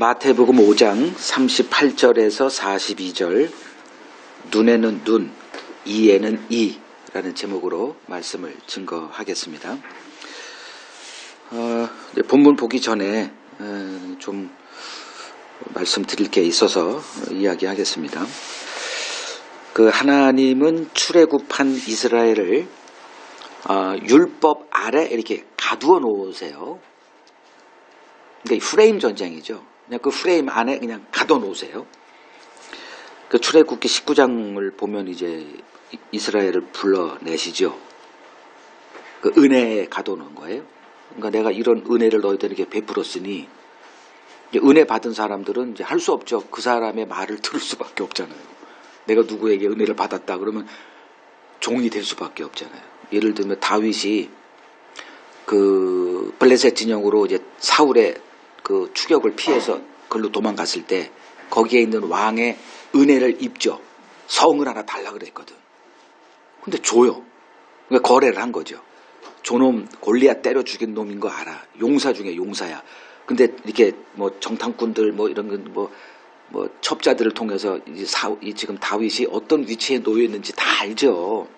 마태복음 5장 38절에서 42절 눈에는 눈, 이에는 이라는 제목으로 말씀을 증거하겠습니다. 본문 보기 전에 좀 말씀드릴 게 있어서 이야기하겠습니다. 하나님은 출애굽한 이스라엘을 율법 아래 이렇게 가두어 놓으세요. 그러니까 프레임 전쟁이죠. 그냥 그 프레임 안에 그냥 가둬 놓으세요. 출애굽기 19장을 보면 이제 이스라엘을 불러내시죠. 은혜에 가둬 놓은 거예요. 그러니까 내가 이런 은혜를 너희들에게 베풀었으니 이제 은혜 받은 사람들은 이제 할 수 없죠. 그 사람의 말을 들을 수밖에 없잖아요. 내가 누구에게 은혜를 받았다 그러면 종이 될 수밖에 없잖아요. 예를 들면 다윗이 블레셋 진영으로 이제 사울의 추격을 피해서 그걸로 도망갔을 때 거기에 있는 왕의 은혜를 입죠. 성을 하나 달라 그랬거든. 근데 줘요. 그러니까 거래를 한 거죠. 저놈 골리앗 때려 죽인 놈인 거 알아. 용사 중에 용사야. 근데 이렇게 정탐꾼들 이런 첩자들을 통해서 지금 다윗이 어떤 위치에 놓여 있는지 다 알죠.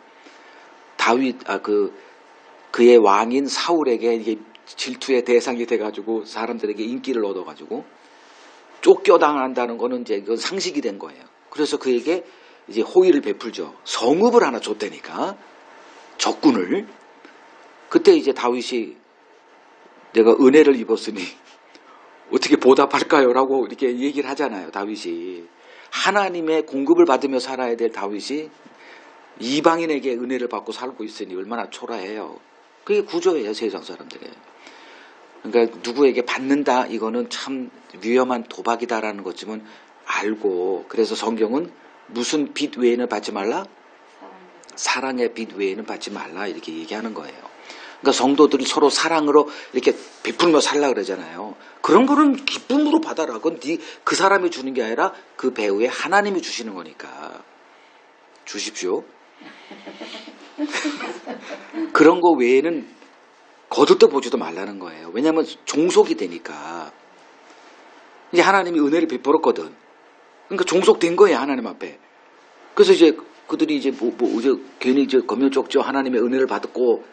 그의 왕인 사울에게 이게 질투의 대상이 돼가지고 사람들에게 인기를 얻어가지고 쫓겨당한다는 거는 이제 그건 상식이 된 거예요. 그래서 그에게 이제 호의를 베풀죠. 성읍을 하나 줬다니까. 적군을. 그때 이제 다윗이 내가 은혜를 입었으니 어떻게 보답할까요? 라고 이렇게 얘기를 하잖아요. 다윗이. 하나님의 공급을 받으며 살아야 될 다윗이 이방인에게 은혜를 받고 살고 있으니 얼마나 초라해요. 그게 구조예요. 세상 사람들의. 그러니까 누구에게 받는다 이거는 참 위험한 도박이다라는 것쯤은 알고, 그래서 성경은 무슨 빚 외에는 받지 말라? 사랑의 빚 외에는 받지 말라 이렇게 얘기하는 거예요. 그러니까 성도들이 서로 사랑으로 이렇게 베풀며 살라 그러잖아요. 그런 거는 기쁨으로 받아라. 그건 그 사람이 주는 게 아니라 그 배후에 하나님이 주시는 거니까 주십시오. 그런 거 외에는 거들떠 보지도 말라는 거예요. 왜냐하면 종속이 되니까. 이제 하나님이 은혜를 베풀었거든. 그러니까 종속된 거예요. 하나님 앞에. 그래서 이제 그들이 이제 괜히 이제 검요적죠. 하나님의 은혜를 받고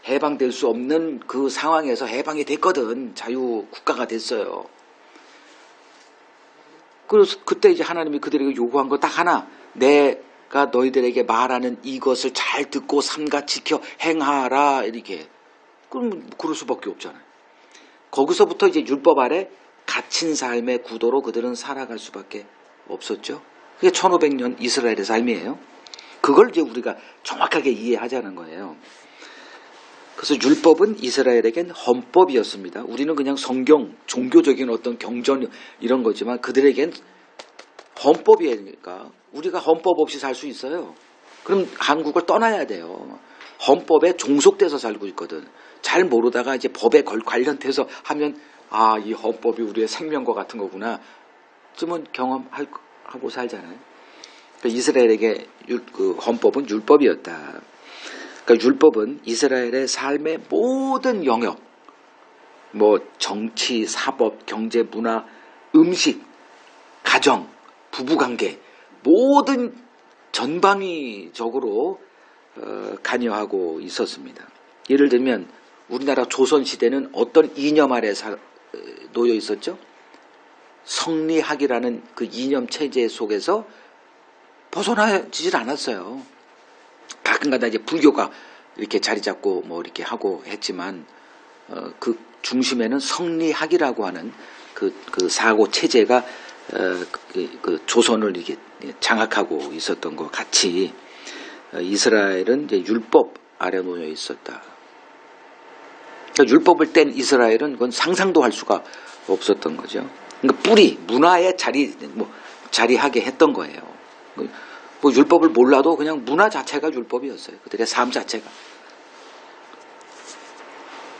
해방될 수 없는 그 상황에서 해방이 됐거든. 자유 국가가 됐어요. 그래서 그때 이제 하나님이 그들에게 요구한 거 딱 하나. 내가 너희들에게 말하는 이것을 잘 듣고 삼가 지켜 행하라 이렇게. 그럼 그럴 수밖에 없잖아요. 거기서부터 이제 율법 아래 갇힌 삶의 구도로 그들은 살아갈 수밖에 없었죠. 그게 1500년 이스라엘의 삶이에요. 그걸 이제 우리가 정확하게 이해하자는 거예요. 그래서 율법은 이스라엘에겐 헌법이었습니다. 우리는 그냥 성경, 종교적인 어떤 경전 이런 거지만 그들에겐 헌법이니까 우리가 헌법 없이 살 수 있어요. 그럼 한국을 떠나야 돼요. 헌법에 종속돼서 살고 있거든. 잘 모르다가 이제 법에 관련돼서 하면 이 헌법이 우리의 생명과 같은 거구나. 쯤은 경험하고 살잖아요. 그러니까 이스라엘에게 헌법은 율법이었다. 그러니까 율법은 이스라엘의 삶의 모든 영역, 정치, 사법, 경제, 문화, 음식, 가정, 부부관계 모든 전방위적으로 관여하고 있었습니다. 예를 들면 우리나라 조선시대는 어떤 이념 아래 놓여 있었죠? 성리학이라는 그 이념 체제 속에서 벗어나지질 않았어요. 가끔가다 이제 불교가 이렇게 자리 잡고 이렇게 하고 했지만 그 중심에는 성리학이라고 하는 그 사고 체제가 조선을 이렇게 장악하고 있었던 것 같이 이스라엘은 이제 율법 아래 놓여 있었다. 그러니까 율법을 뗀 이스라엘은 그건 상상도 할 수가 없었던 거죠. 그러니까 뿌리, 문화에 자리하게 했던 거예요. 율법을 몰라도 그냥 문화 자체가 율법이었어요. 그들의 삶 자체가.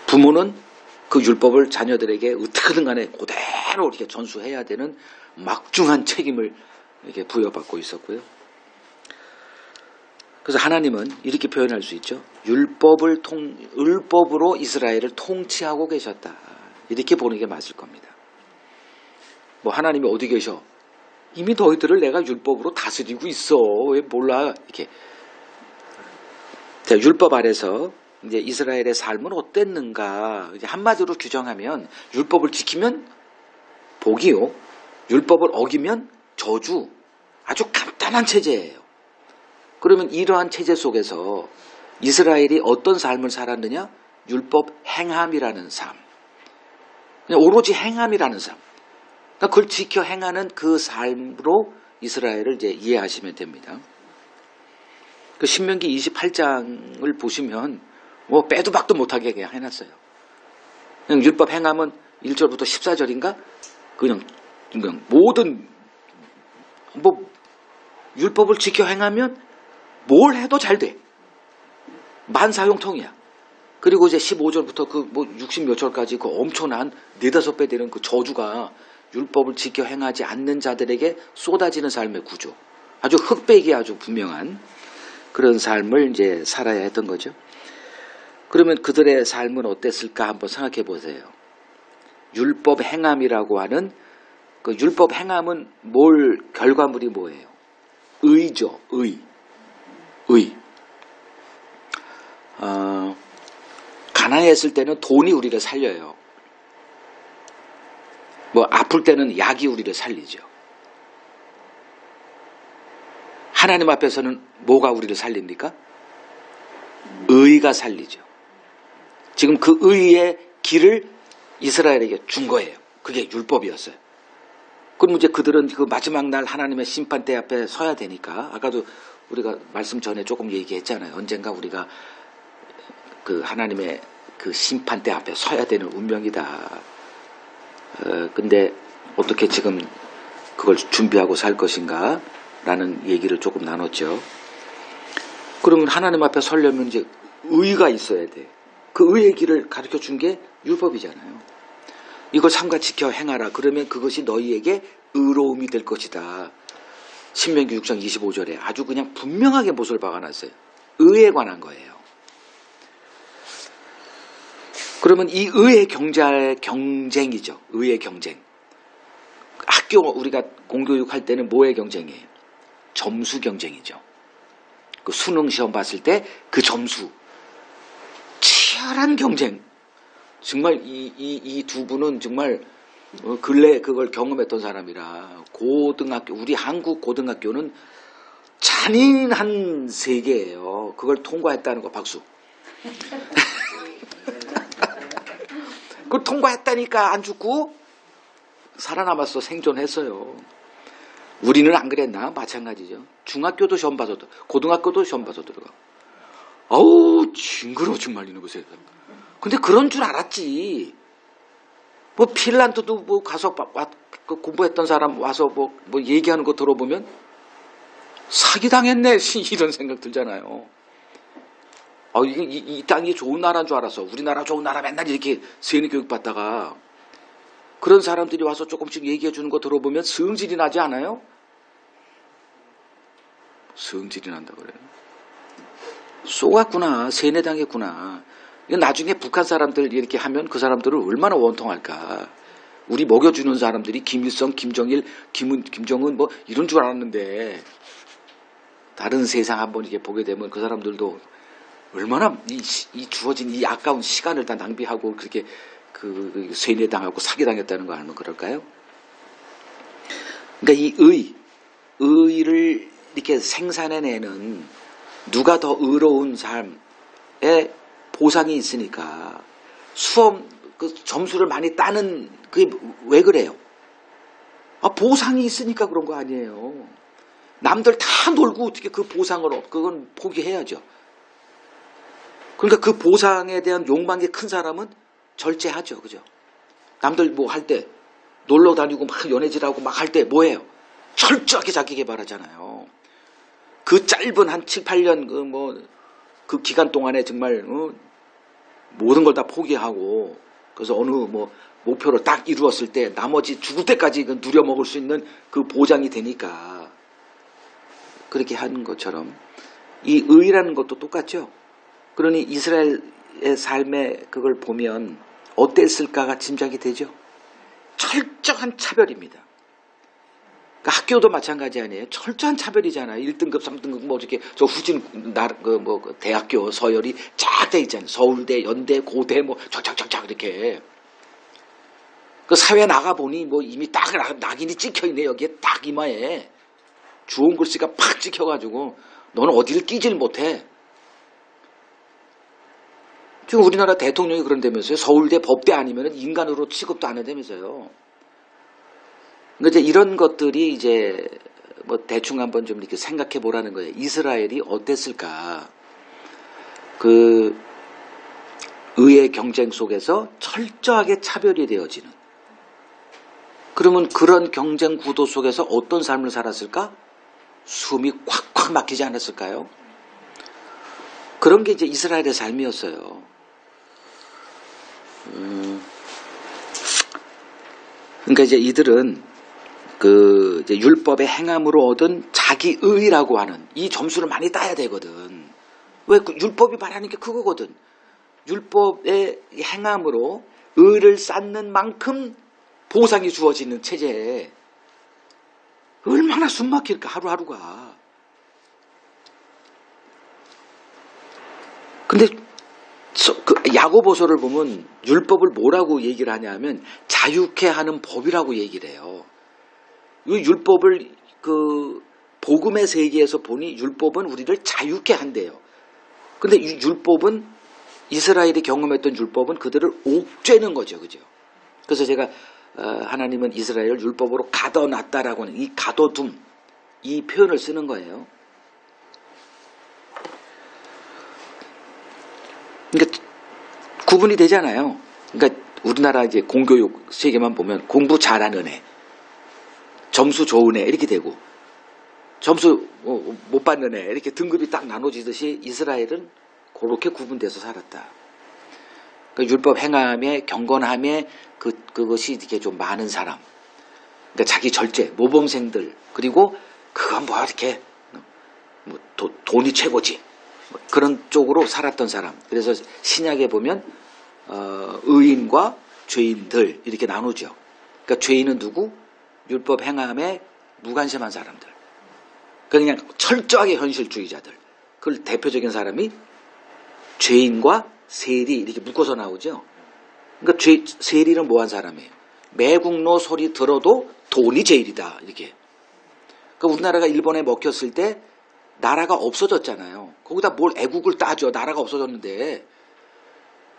부모는 그 율법을 자녀들에게 어떻게든 간에 그대로 이렇게 전수해야 되는 막중한 책임을 이렇게 부여받고 있었고요. 그래서 하나님은 이렇게 표현할 수 있죠. 율법으로 이스라엘을 통치하고 계셨다. 이렇게 보는 게 맞을 겁니다. 뭐 하나님이 어디 계셔? 이미 너희들을 내가 율법으로 다스리고 있어. 왜 몰라? 이렇게. 자, 율법 아래서 이제 이스라엘의 삶은 어땠는가? 이제 한마디로 규정하면 율법을 지키면 복이요. 율법을 어기면 저주. 아주 간단한 체제예요. 그러면 이러한 체제 속에서 이스라엘이 어떤 삶을 살았느냐? 율법 행함이라는 삶. 그냥 오로지 행함이라는 삶. 그러니까 그걸 지켜 행하는 그 삶으로 이스라엘을 이제 이해하시면 됩니다. 그 신명기 28장을 보시면 뭐 빼도 박도 못하게 그냥 해놨어요. 그냥 율법 행함은 1절부터 14절인가? 그냥 모든 뭐 율법을 지켜 행하면 뭘 해도 잘 돼. 만사형통이야. 그리고 이제 15절부터 그 뭐 60몇 절까지 그 엄청난 4-5배 되는 그 저주가 율법을 지켜 행하지 않는 자들에게 쏟아지는 삶의 구조. 아주 흑백이 아주 분명한 그런 삶을 이제 살아야 했던 거죠. 그러면 그들의 삶은 어땠을까 한번 생각해 보세요. 율법 행함이라고 하는 그 율법 행함은 뭘 결과물이 뭐예요? 의죠. 의. 가난했을 때는 돈이 우리를 살려요. 뭐 아플 때는 약이 우리를 살리죠. 하나님 앞에서는 뭐가 우리를 살립니까? 의가 살리죠. 지금 그 의의 길을 이스라엘에게 준 거예요. 그게 율법이었어요. 그럼 이제 그들은 그 마지막 날 하나님의 심판대 앞에 서야 되니까, 아까도 우리가 말씀 전에 조금 얘기했잖아요. 언젠가 우리가 그 하나님의 그 심판대 앞에 서야 되는 운명이다. 근데 어떻게 지금 그걸 준비하고 살 것인가? 라는 얘기를 조금 나눴죠. 그러면 하나님 앞에 서려면 이제 의가 있어야 돼. 그 의의 길을 가르쳐 준 게 율법이잖아요. 이걸 삼가 지켜 행하라. 그러면 그것이 너희에게 의로움이 될 것이다. 신명기 6장 25절에 아주 그냥 분명하게 못을 박아놨어요. 의에 관한 거예요. 그러면 이 의의 경쟁이죠. 의의 경쟁. 학교 우리가 공교육 할 때는 뭐의 경쟁이에요? 점수 경쟁이죠. 그 수능 시험 봤을 때 그 점수. 치열한 경쟁. 정말 이 두 분은 정말 근래 그걸 경험했던 사람이라 고등학교, 우리 한국 고등학교는 잔인한 세계예요. 그걸 통과했다는 거 박수. 그걸 통과했다니까 안 죽고 살아남았어. 생존했어요. 우리는 안 그랬나? 마찬가지죠. 중학교도 시험 봐서 고등학교도 시험 봐서 들어가. 아우 징그러워 정말 이놈의 세상. 근데 그런 줄 알았지. 뭐 핀란드도 뭐 가서 공부했던 사람 와서 뭐 얘기하는 거 들어보면 사기당했네 이런 생각 들잖아요. 이 땅이 좋은 나라인 줄 알았어. 우리나라 좋은 나라 맨날 이렇게 세뇌 교육 받다가 그런 사람들이 와서 조금씩 얘기해 주는 거 들어보면 성질이 나지 않아요? 성질이 난다 그래요. 쏘갔구나. 세뇌당했구나. 나중에 북한 사람들 이렇게 하면 그 사람들을 얼마나 원통할까. 우리 먹여주는 사람들이 김일성, 김정일, 김정은 뭐 이런 줄 알았는데 다른 세상 한번 이렇게 보게 되면 그 사람들도 얼마나 이 주어진 이 아까운 시간을 다 낭비하고 그렇게 그 세뇌당하고 사기당했다는 거 알면 그럴까요? 그러니까 이 의를 이렇게 생산해내는 누가 더 의로운 삶에 보상이 있으니까 수험 그 점수를 많이 따는 그게 왜 그래요? 보상이 있으니까 그런 거 아니에요. 남들 다 놀고 어떻게 그 보상을 그건 포기해야죠. 그러니까 그 보상에 대한 욕망이 큰 사람은 절제하죠. 그죠? 남들 뭐 할 때 놀러 다니고 막 연애질하고 막 할 때 뭐예요? 철저하게 자기 개발하잖아요. 그 짧은 한 7, 8년 그 기간 동안에 정말 모든 걸 다 포기하고 그래서 어느 목표를 딱 이루었을 때 나머지 죽을 때까지 누려 먹을 수 있는 그 보장이 되니까 그렇게 하는 것처럼 이 의라는 것도 똑같죠. 그러니 이스라엘의 삶의 그걸 보면 어땠을까가 짐작이 되죠. 철저한 차별입니다. 그러니까 학교도 마찬가지 아니에요. 철저한 차별이잖아요. 1등급, 3등급 뭐 어떻게 저 후진 대학교 서열이 쫙 돼 있잖아요. 서울대, 연대, 고대 뭐 쫙쫙쫙쫙 이렇게. 그 사회 나가 보니 뭐 이미 딱 낙인이 찍혀 있네. 여기에 딱 이마에 주홍 글씨가 팍 찍혀가지고 너는 어디를 끼질 못해. 지금 우리나라 대통령이 그런다면서요. 서울대 법대 아니면 인간으로 취급도 안 한다면서요. 그러니까 이제 이런 것들이 이제 뭐 대충 한번 좀 이렇게 생각해 보라는 거예요. 이스라엘이 어땠을까? 그 의의 경쟁 속에서 철저하게 차별이 되어지는. 그러면 그런 경쟁 구도 속에서 어떤 삶을 살았을까? 숨이 콱콱 막히지 않았을까요? 그런 게 이제 이스라엘의 삶이었어요. 그러니까 이제 이들은 그 이제 율법의 행함으로 얻은 자기의라고 하는 이 점수를 많이 따야 되거든. 왜? 그 율법이 말하는 게 그거거든. 율법의 행함으로 의를 쌓는 만큼 보상이 주어지는 체제에 얼마나 숨막힐까 하루하루가. 근데 그 야고보서를 보면 율법을 뭐라고 얘기를 하냐면 자유케 하는 법이라고 얘기를 해요. 이 율법을 그 복음의 세계에서 보니 율법은 우리를 자유케 한대요. 근데 이 율법은 이스라엘이 경험했던 율법은 그들을 옥죄는 거죠. 그죠? 그래서 제가 하나님은 이스라엘을 율법으로 가둬놨다라고 하는 이 가둬둠 이 표현을 쓰는 거예요. 그러니까 구분이 되잖아요. 그러니까 우리나라 이제 공교육 세계만 보면 공부 잘하는 애, 점수 좋은 애 이렇게 되고 점수 못 받는 애 이렇게 등급이 딱 나눠지듯이 이스라엘은 그렇게 구분돼서 살았다. 그러니까 율법 행함에 경건함에 그것이 이렇게 좀 많은 사람, 그러니까 자기 절제 모범생들 그리고 그건 뭐 이렇게 뭐 돈이 최고지 뭐 그런 쪽으로 살았던 사람. 그래서 신약에 보면 의인과 죄인들 이렇게 나누죠. 그러니까 죄인은 누구? 율법 행함에 무관심한 사람들. 그냥 철저하게 현실주의자들. 그걸 대표적인 사람이 죄인과 세리 이렇게 묶어서 나오죠. 그러니까 세리는 뭐한 사람이에요? 매국노 소리 들어도 돈이 제일이다 이렇게. 그러니까 우리나라가 일본에 먹혔을 때 나라가 없어졌잖아요. 거기다 뭘 애국을 따져. 나라가 없어졌는데.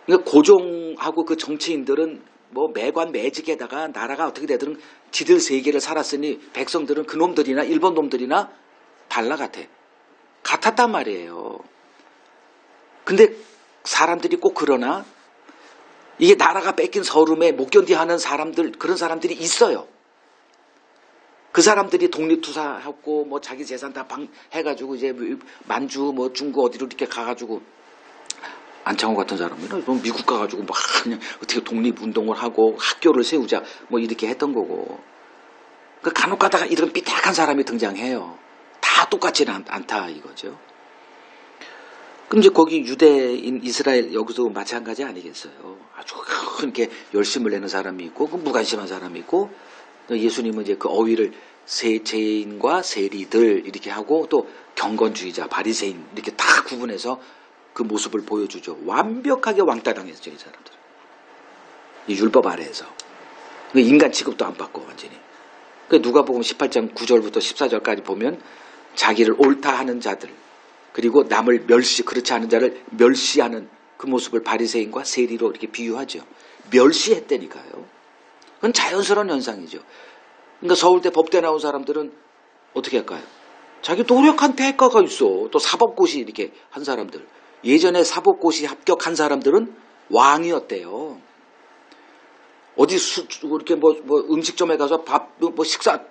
그러니까 고종하고 그 정치인들은 뭐 매관 매직에다가 나라가 어떻게 되든 지들 세계를 살았으니 백성들은 그놈들이나 일본 놈들이나 달라 같았단 말이에요. 근데 사람들이 꼭 그러나 이게 나라가 뺏긴 서름에 못 견디하는 사람들 그런 사람들이 있어요. 그 사람들이 독립투사하고 뭐 자기 재산 다 해가지고 이제 만주 뭐 중국 어디로 이렇게 가가지고 안창호 같은 사람이나 미국 가가지고 막 그냥 어떻게 독립운동을 하고 학교를 세우자 뭐 이렇게 했던 거고. 그 간혹 가다가 이런 삐딱한 사람이 등장해요. 다 똑같지는 않다 이거죠. 그럼 이제 거기 유대인 이스라엘 여기서 마찬가지 아니겠어요. 아주 그렇게 열심을 내는 사람이 있고 그 무관심한 사람이 있고 예수님은 이제 그 어휘를 죄인과 세리들 이렇게 하고 또 경건주의자 바리새인 이렇게 다 구분해서 그 모습을 보여주죠. 완벽하게 왕따당했죠 이 사람들. 이 율법 아래에서 인간 취급도 안 받고 완전히. 그 누가복음 18장 9절부터 14절까지 보면 자기를 옳다 하는 자들 그리고 남을 그렇지 않은 자를 멸시하는 그 모습을 바리새인과 세리로 이렇게 비유하죠. 멸시했다니까요. 그건 자연스러운 현상이죠. 그러니까 서울대 법대 나온 사람들은 어떻게 할까요? 자기 노력한 대가가 있어. 또 사법고시 이렇게 한 사람들. 예전에 사법고시 합격한 사람들은 왕이었대요. 어디 이렇게 뭐 음식점에 가서 식사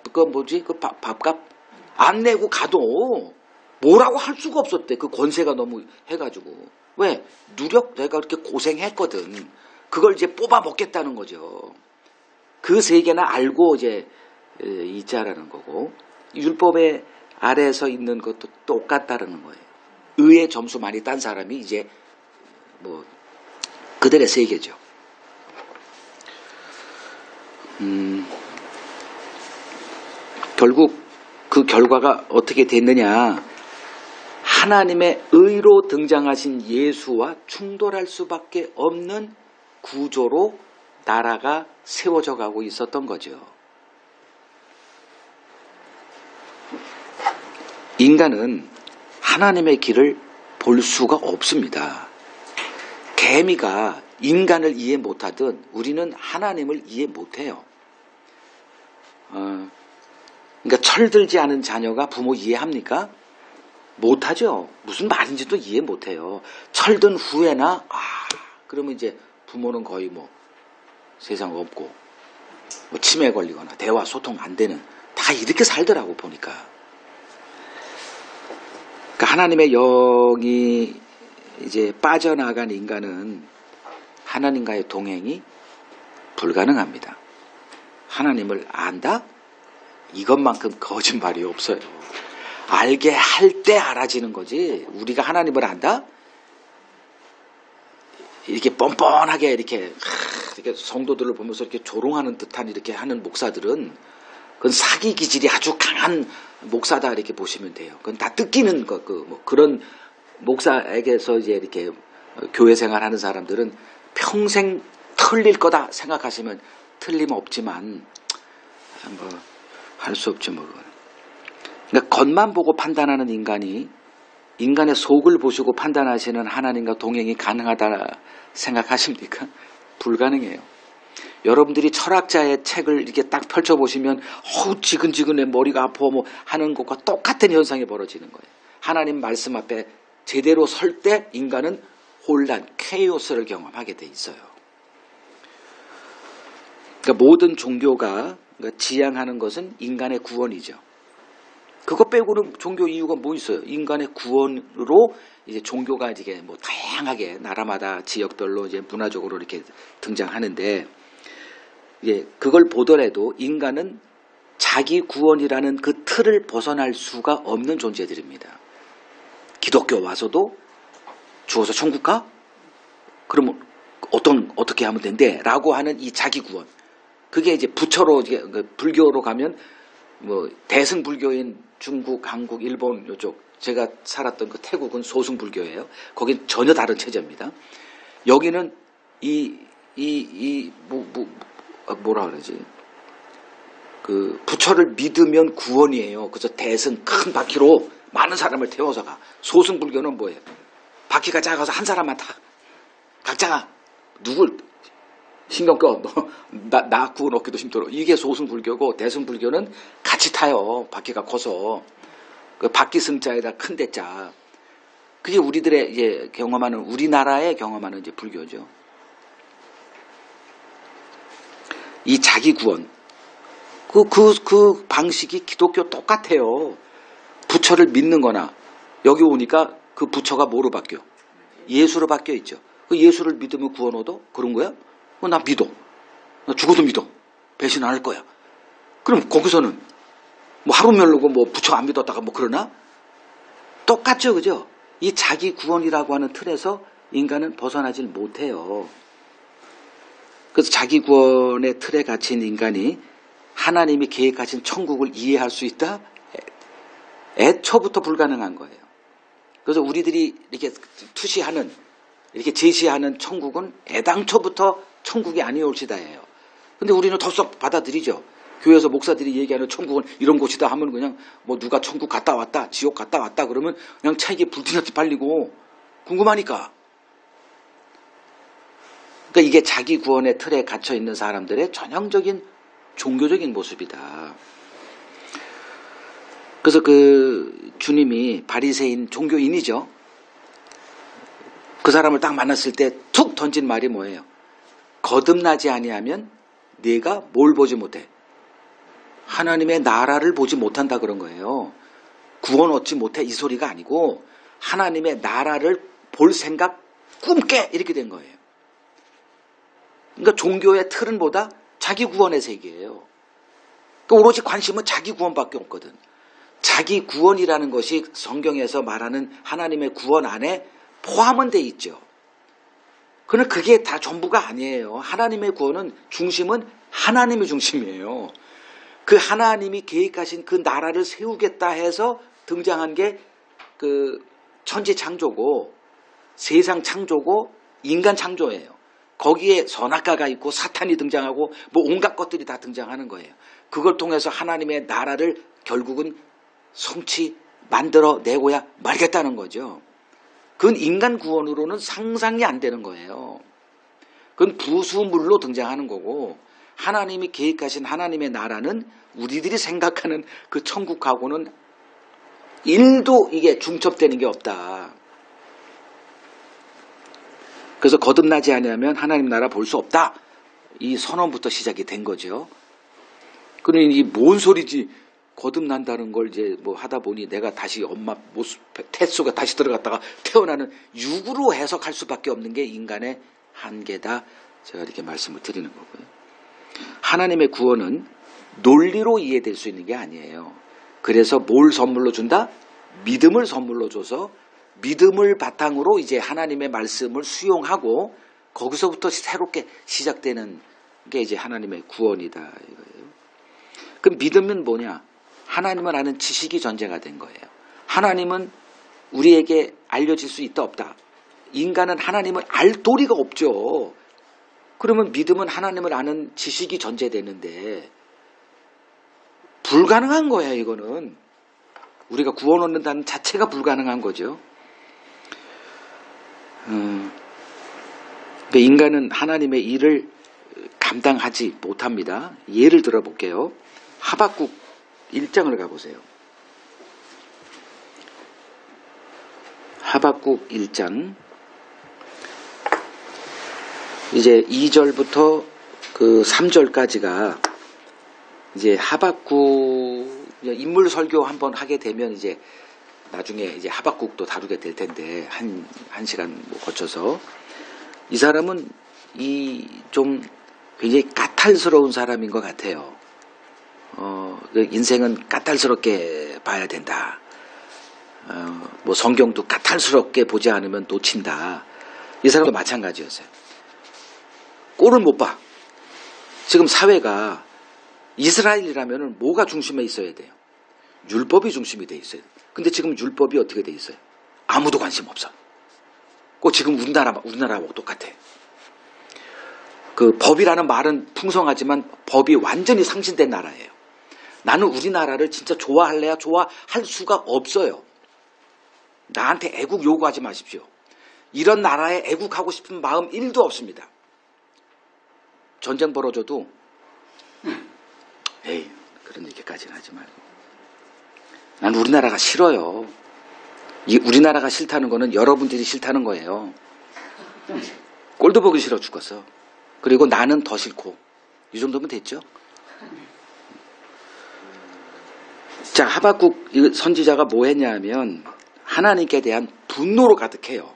밥값 안 내고 가도 뭐라고 할 수가 없었대. 그 권세가 너무 해가지고. 왜? 내가 그렇게 고생했거든. 그걸 이제 뽑아 먹겠다는 거죠. 그 세계나 알고 이제 있자라는 거고. 율법의 아래에서 있는 것도 똑같다라는 거예요. 의의 점수 많이 딴 사람이 이제 뭐 그들의 세계죠. 결국 그 결과가 어떻게 됐느냐. 하나님의 의로 등장하신 예수와 충돌할 수밖에 없는 구조로 나라가 세워져 가고 있었던 거죠. 인간은 하나님의 길을 볼 수가 없습니다. 개미가 인간을 이해 못하듯 우리는 하나님을 이해 못해요. 그러니까 철들지 않은 자녀가 부모 이해합니까? 못하죠. 무슨 말인지도 이해 못해요. 철든 후에나 그러면 이제 부모는 거의 뭐 세상 없고 뭐 치매 걸리거나 대화 소통 안 되는, 다 이렇게 살더라고 보니까. 그러니까 하나님의 영이 이제 빠져나간 인간은 하나님과의 동행이 불가능합니다. 하나님을 안다? 이것만큼 거짓말이 없어요. 알게 할 때 알아지는 거지. 우리가 하나님을 안다? 이렇게 뻔뻔하게 이렇게 성도들을 보면서 이렇게 조롱하는 듯한 이렇게 하는 목사들은 그건 사기 기질이 아주 강한 목사다 이렇게 보시면 돼요. 그건 다 뜯기는 것, 그런 목사에게서 이제 이렇게 교회 생활하는 사람들은 평생 틀릴 거다 생각하시면 틀림없지만 뭐 할 수 없죠 뭐. 그러니까 겉만 보고 판단하는 인간이 인간의 속을 보시고 판단하시는 하나님과 동행이 가능하다 생각하십니까? 불가능해요. 여러분들이 철학자의 책을 이렇게 딱 펼쳐보시면 지근지근해 머리가 아파 뭐 하는 것과 똑같은 현상이 벌어지는 거예요. 하나님 말씀 앞에 제대로 설 때 인간은 혼란, 케이오스를 경험하게 돼 있어요. 그러니까 모든 종교가 지향하는 것은 인간의 구원이죠. 그것 빼고는 종교 이유가 뭐 있어요? 인간의 구원으로 이제 종교가 이제 뭐 다양하게 나라마다 지역별로 이제 문화적으로 이렇게 등장하는데, 예, 그걸 보더라도 인간은 자기 구원이라는 그 틀을 벗어날 수가 없는 존재들입니다. 기독교 와서도 죽어서 천국 가? 그러면 어떻게 하면 된대? 라고 하는 이 자기 구원. 그게 이제 부처로, 불교로 가면 뭐 대승불교인 중국, 한국, 일본 이쪽, 제가 살았던 그 태국은 소승불교예요. 거긴 전혀 다른 체제입니다. 여기는 뭐라 그러지? 그 부처를 믿으면 구원이에요. 그래서 대승 큰 바퀴로 많은 사람을 태워서 가. 소승불교는 뭐예요? 바퀴가 작아서 한 사람만 타. 각자가 누굴 신경 꺼. 나 구원 얻기도 힘들어. 이게 소승불교고, 대승불교는 같이 타요. 바퀴가 커서. 그 바퀴 승자에다 큰 대자. 그게 우리들의 이제 경험하는, 우리나라에 경험하는 이제 불교죠. 이 자기 구원. 그 방식이 기독교 똑같아요. 부처를 믿는 거나, 여기 오니까 그 부처가 뭐로 바뀌어? 예수로 바뀌어 있죠. 그 예수를 믿으면 구원 얻어? 그런 거야? 나 믿어. 나 죽어도 믿어. 배신 안 할 거야. 그럼 거기서는 뭐 하루 멸로고 뭐 부처 안 믿었다가 뭐 그러나? 똑같죠, 그죠? 이 자기 구원이라고 하는 틀에서 인간은 벗어나질 못해요. 그래서 자기 구원의 틀에 갇힌 인간이 하나님이 계획하신 천국을 이해할 수 있다? 애초부터 불가능한 거예요. 그래서 우리들이 이렇게 투시하는, 이렇게 제시하는 천국은 애당초부터 천국이 아니올지다예요. 근데 우리는 덥석 받아들이죠. 교회에서 목사들이 얘기하는 천국은 이런 곳이다 하면 그냥 뭐 누가 천국 갔다 왔다, 지옥 갔다 왔다 그러면 그냥 책이 불티나게 팔리고 궁금하니까. 그러니까 이게 자기 구원의 틀에 갇혀 있는 사람들의 전형적인 종교적인 모습이다. 그래서 그 주님이 바리새인 종교인이죠. 그 사람을 딱 만났을 때 툭 던진 말이 뭐예요? 거듭나지 아니하면 네가 뭘 보지 못해? 하나님의 나라를 보지 못한다 그런 거예요. 구원 얻지 못해 이 소리가 아니고 하나님의 나라를 볼 생각 꿈깨 이렇게 된 거예요. 그러니까 종교의 틀은 뭐다? 자기 구원의 세계예요. 그러니까 오로지 관심은 자기 구원밖에 없거든. 자기 구원이라는 것이 성경에서 말하는 하나님의 구원 안에 포함은 돼 있죠. 그러나 그게 다 전부가 아니에요. 하나님의 구원은 중심은 하나님의 중심이에요. 그 하나님이 계획하신 그 나라를 세우겠다 해서 등장한 게 그 천지 창조고 세상 창조고 인간 창조예요. 거기에 선악과가 있고 사탄이 등장하고 뭐 온갖 것들이 다 등장하는 거예요. 그걸 통해서 하나님의 나라를 결국은 성취 만들어 내고야 말겠다는 거죠. 그건 인간 구원으로는 상상이 안 되는 거예요. 그건 부수물로 등장하는 거고, 하나님이 계획하신 하나님의 나라는 우리들이 생각하는 그 천국하고는 1도 이게 중첩되는 게 없다. 그래서 거듭나지 않으면 하나님 나라 볼 수 없다. 이 선언부터 시작이 된 거죠. 그러니 이 뭔 소리지? 거듭난다는 걸 이제 뭐 하다 보니 내가 다시 엄마 모습, 태 속에 다시 들어갔다가 태어나는 육으로 해석할 수밖에 없는 게 인간의 한계다. 제가 이렇게 말씀을 드리는 거고요. 하나님의 구원은 논리로 이해될 수 있는 게 아니에요. 그래서 뭘 선물로 준다? 믿음을 선물로 줘서 믿음을 바탕으로 이제 하나님의 말씀을 수용하고 거기서부터 새롭게 시작되는 게 이제 하나님의 구원이다 이거예요. 그럼 믿음은 뭐냐? 하나님을 아는 지식이 전제가 된 거예요. 하나님은 우리에게 알려질 수 있다 없다. 인간은 하나님을 알 도리가 없죠. 그러면 믿음은 하나님을 아는 지식이 전제되는데 불가능한 거예요. 이거는 우리가 구원 얻는다는 자체가 불가능한 거죠. 인간은 하나님의 일을 감당하지 못합니다. 예를 들어볼게요. 하박국 1장을 가보세요. 하박국 1장 이제 2절부터 그 3절까지가 이제 하박국 인물 설교 한번 하게 되면 이제 나중에 이제 하박국도 다루게 될 텐데 한 시간 뭐 거쳐서 이 사람은 이 좀 굉장히 까탈스러운 사람인 것 같아요. 인생은 까탈스럽게 봐야 된다. 뭐 성경도 까탈스럽게 보지 않으면 놓친다. 이 사람도 마찬가지였어요. 꼴을 못 봐. 지금 사회가 이스라엘이라면 뭐가 중심에 있어야 돼요? 율법이 중심이 돼 있어요. 근데 지금 율법이 어떻게 돼 있어요? 아무도 관심 없어. 꼭 지금 우리나라하고 똑같아. 그 법이라는 말은 풍성하지만 법이 완전히 상실된 나라예요. 나는 우리나라를 진짜 좋아할래야 좋아할 수가 없어요. 나한테 애국 요구하지 마십시오. 이런 나라에 애국하고 싶은 마음 1도 없습니다. 전쟁 벌어져도 에이 그런 얘기까지는 하지 말고 난 우리나라가 싫어요. 이 우리나라가 싫다는 거는 여러분들이 싫다는 거예요. 꼴도 보기 싫어 죽었어. 그리고 나는 더 싫고 이 정도면 됐죠. 자, 하박국 선지자가 뭐 했냐 하면 하나님께 대한 분노로 가득해요.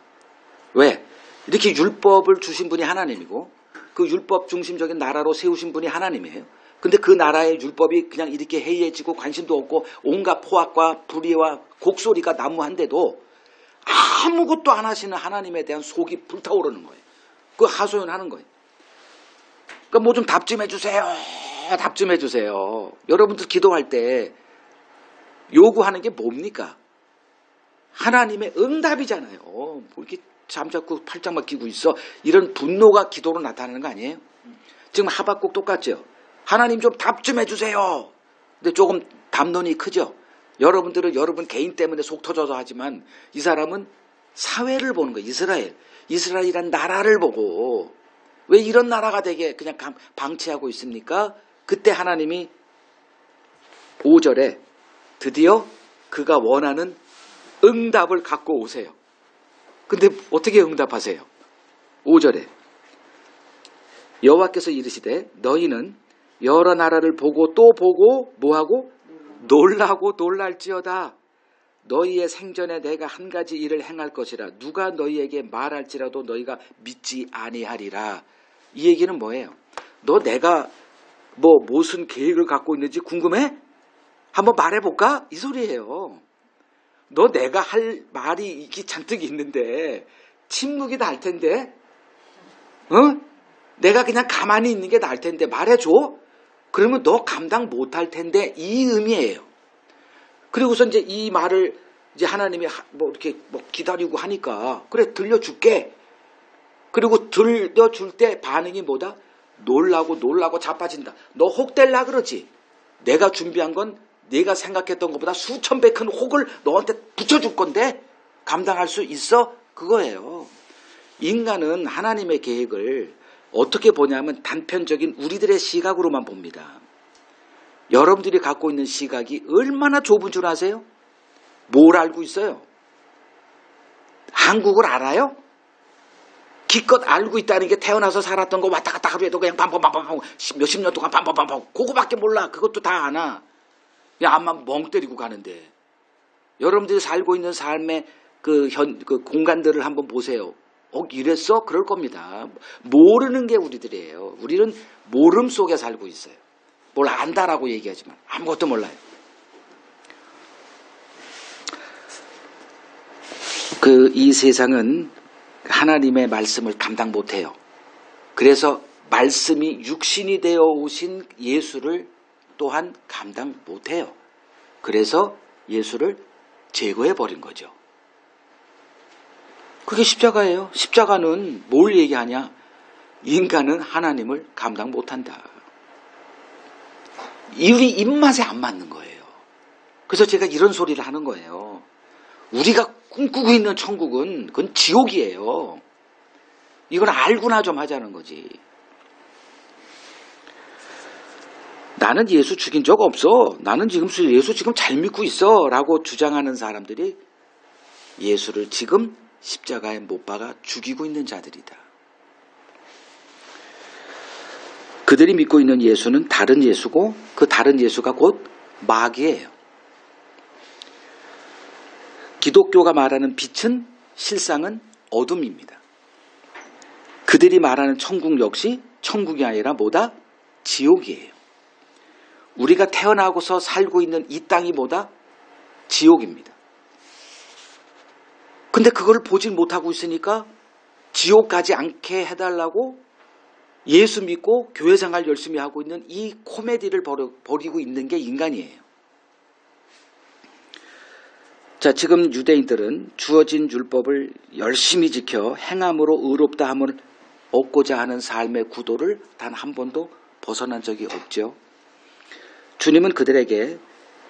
왜? 이렇게 율법을 주신 분이 하나님이고 그 율법 중심적인 나라로 세우신 분이 하나님이에요. 근데 그 나라의 율법이 그냥 이렇게 해이해지고 관심도 없고 온갖 포악과 불의와 곡소리가 난무한데도 아무것도 안 하시는 하나님에 대한 속이 불타오르는 거예요. 그 하소연하는 거예요. 그러니까 뭐 좀 답 좀 해주세요. 답 좀 해주세요. 여러분들 기도할 때 요구하는 게 뭡니까? 하나님의 응답이잖아요. 뭐 이렇게 잠자고 팔짱만 끼고 있어. 이런 분노가 기도로 나타나는 거 아니에요? 지금 하박국 똑같죠? 하나님 좀 답 좀 해주세요. 근데 조금 담론이 크죠? 여러분들은 여러분 개인 때문에 속 터져서 하지만 이 사람은 사회를 보는 거예요. 이스라엘이란 나라를 보고 왜 이런 나라가 되게 그냥 방치하고 있습니까? 그때 하나님이 5절에 드디어 그가 원하는 응답을 갖고 오세요. 근데 어떻게 응답하세요? 5절에 여호와께서 이르시되 너희는 여러 나라를 보고 또 보고 뭐하고 놀라고 놀랄지어다. 너희의 생전에 내가 한 가지 일을 행할 것이라. 누가 너희에게 말할지라도 너희가 믿지 아니하리라. 이 얘기는 뭐예요? 너 내가 뭐 무슨 계획을 갖고 있는지 궁금해? 한번 말해볼까? 이 소리예요. 너 내가 할 말이 이게 잔뜩 있는데 침묵이 날 텐데 내가 그냥 가만히 있는 게 나을 텐데 말해줘. 그러면 너 감당 못할 텐데 이 의미예요. 그리고서 이제 이 말을 이제 하나님이 뭐 이렇게 뭐 기다리고 하니까 그래 들려줄게. 그리고 들려줄 때 반응이 뭐다? 놀라고 자빠진다. 너 혹될라 그러지. 내가 준비한 건 내가 생각했던 것보다 수천 배 큰 혹을 너한테 붙여줄 건데 감당할 수 있어? 그거예요. 인간은 하나님의 계획을 어떻게 보냐면 단편적인 우리들의 시각으로만 봅니다. 여러분들이 갖고 있는 시각이 얼마나 좁은 줄 아세요? 뭘 알고 있어요? 한국을 알아요? 기껏 알고 있다는 게 태어나서 살았던 거 왔다 갔다 하루에도 그냥 반복하고 몇십 년 동안 반복하고 그거밖에 몰라. 그것도 다 아나. 그냥 앞만 멍 때리고 가는데 여러분들이 살고 있는 삶의 그 공간들을 한번 보세요. 이랬어? 그럴 겁니다. 모르는 게 우리들이에요. 우리는 모름 속에 살고 있어요. 뭘 안다라고 얘기하지만 아무것도 몰라요. 이 세상은 하나님의 말씀을 감당 못해요. 그래서 말씀이 육신이 되어 오신 예수를 또한 감당 못해요. 그래서 예수를 제거해버린 거죠. 그게 십자가예요. 십자가는 뭘 얘기하냐? 인간은 하나님을 감당 못한다. 우리 입맛에 안 맞는 거예요. 그래서 제가 이런 소리를 하는 거예요. 우리가 꿈꾸고 있는 천국은 그건 지옥이에요. 이건 알고나 좀 하자는 거지. 나는 예수 죽인 적 없어. 나는 지금 예수 지금 잘 믿고 있어. 라고 주장하는 사람들이 예수를 지금 십자가에 못 박아 죽이고 있는 자들이다. 그들이 믿고 있는 예수는 다른 예수고 그 다른 예수가 곧 마귀예요. 기독교가 말하는 빛은 실상은 어둠입니다. 그들이 말하는 천국 역시 천국이 아니라 뭐다? 지옥이에요. 우리가 태어나고서 살고 있는 이 땅이 뭐다? 지옥입니다. 근데 그걸 보질 못하고 있으니까 지옥 가지 않게 해달라고 예수 믿고 교회 생활 열심히 하고 있는 이 코미디를 벌이고 있는 게 인간이에요. 자, 지금 유대인들은 주어진 율법을 열심히 지켜 행함으로 의롭다 함을 얻고자 하는 삶의 구도를 단 한 번도 벗어난 적이 없죠. 주님은 그들에게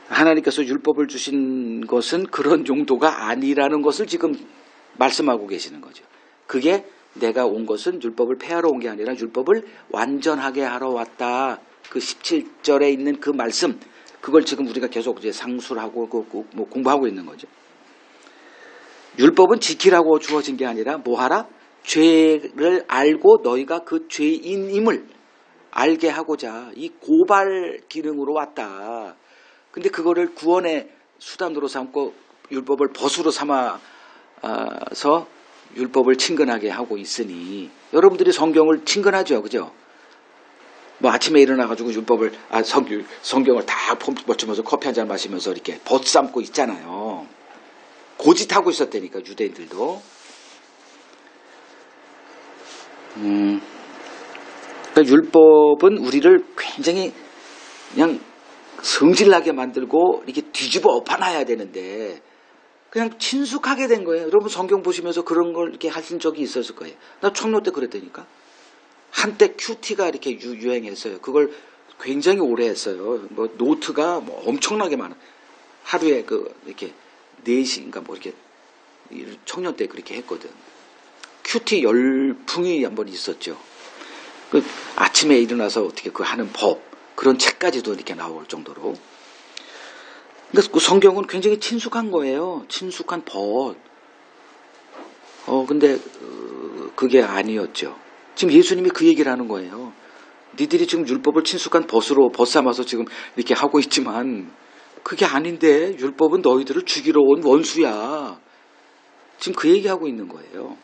하나님께서 율법을 주신 것은 그런 용도가 아니라는 것을 지금 말씀하고 계시는 거죠. 그게 내가 온 것은 율법을 폐하러 온 게 아니라 율법을 완전하게 하러 왔다. 그 17절에 있는 그 말씀, 그걸 지금 우리가 계속 이제 상수를 하고 뭐 공부하고 있는 거죠. 율법은 지키라고 주어진 게 아니라 뭐 하라? 죄를 알고 너희가 그 죄인임을 알게 하고자 이 고발 기능으로 왔다. 근데 그거를 구원의 수단으로 삼고 율법을 벗으로 삼아서 율법을 친근하게 하고 있으니 여러분들이 성경을 친근하죠, 그죠? 뭐 아침에 일어나가지고 율법을 성경을 다 펼치면서 커피 한잔 마시면서 이렇게 벗삼고 있잖아요. 고짓하고 있었다니까 유대인들도. 그러니까 율법은 우리를 굉장히 그냥 성질나게 만들고 이렇게 뒤집어 엎어놔야 되는데 그냥 친숙하게 된 거예요. 여러분 성경 보시면서 그런 걸 이렇게 하신 적이 있었을 거예요. 나 청년 때 그랬다니까. 한때 큐티가 이렇게 유행했어요. 그걸 굉장히 오래 했어요. 뭐 노트가 뭐 엄청나게 많아. 하루에 이렇게 4시인가 뭐 이렇게 청년 때 그렇게 했거든. 큐티 열풍이 한번 있었죠. 아침에 일어나서 어떻게 하는 법, 그런 책까지도 이렇게 나올 정도로. 그러니까 그 성경은 굉장히 친숙한 거예요. 친숙한 벗. 근데 그게 아니었죠. 지금 예수님이 그 얘기를 하는 거예요. 니들이 지금 율법을 친숙한 벗으로 벗삼아서 지금 이렇게 하고 있지만 그게 아닌데 율법은 너희들을 죽이러 온 원수야. 지금 그 얘기하고 있는 거예요.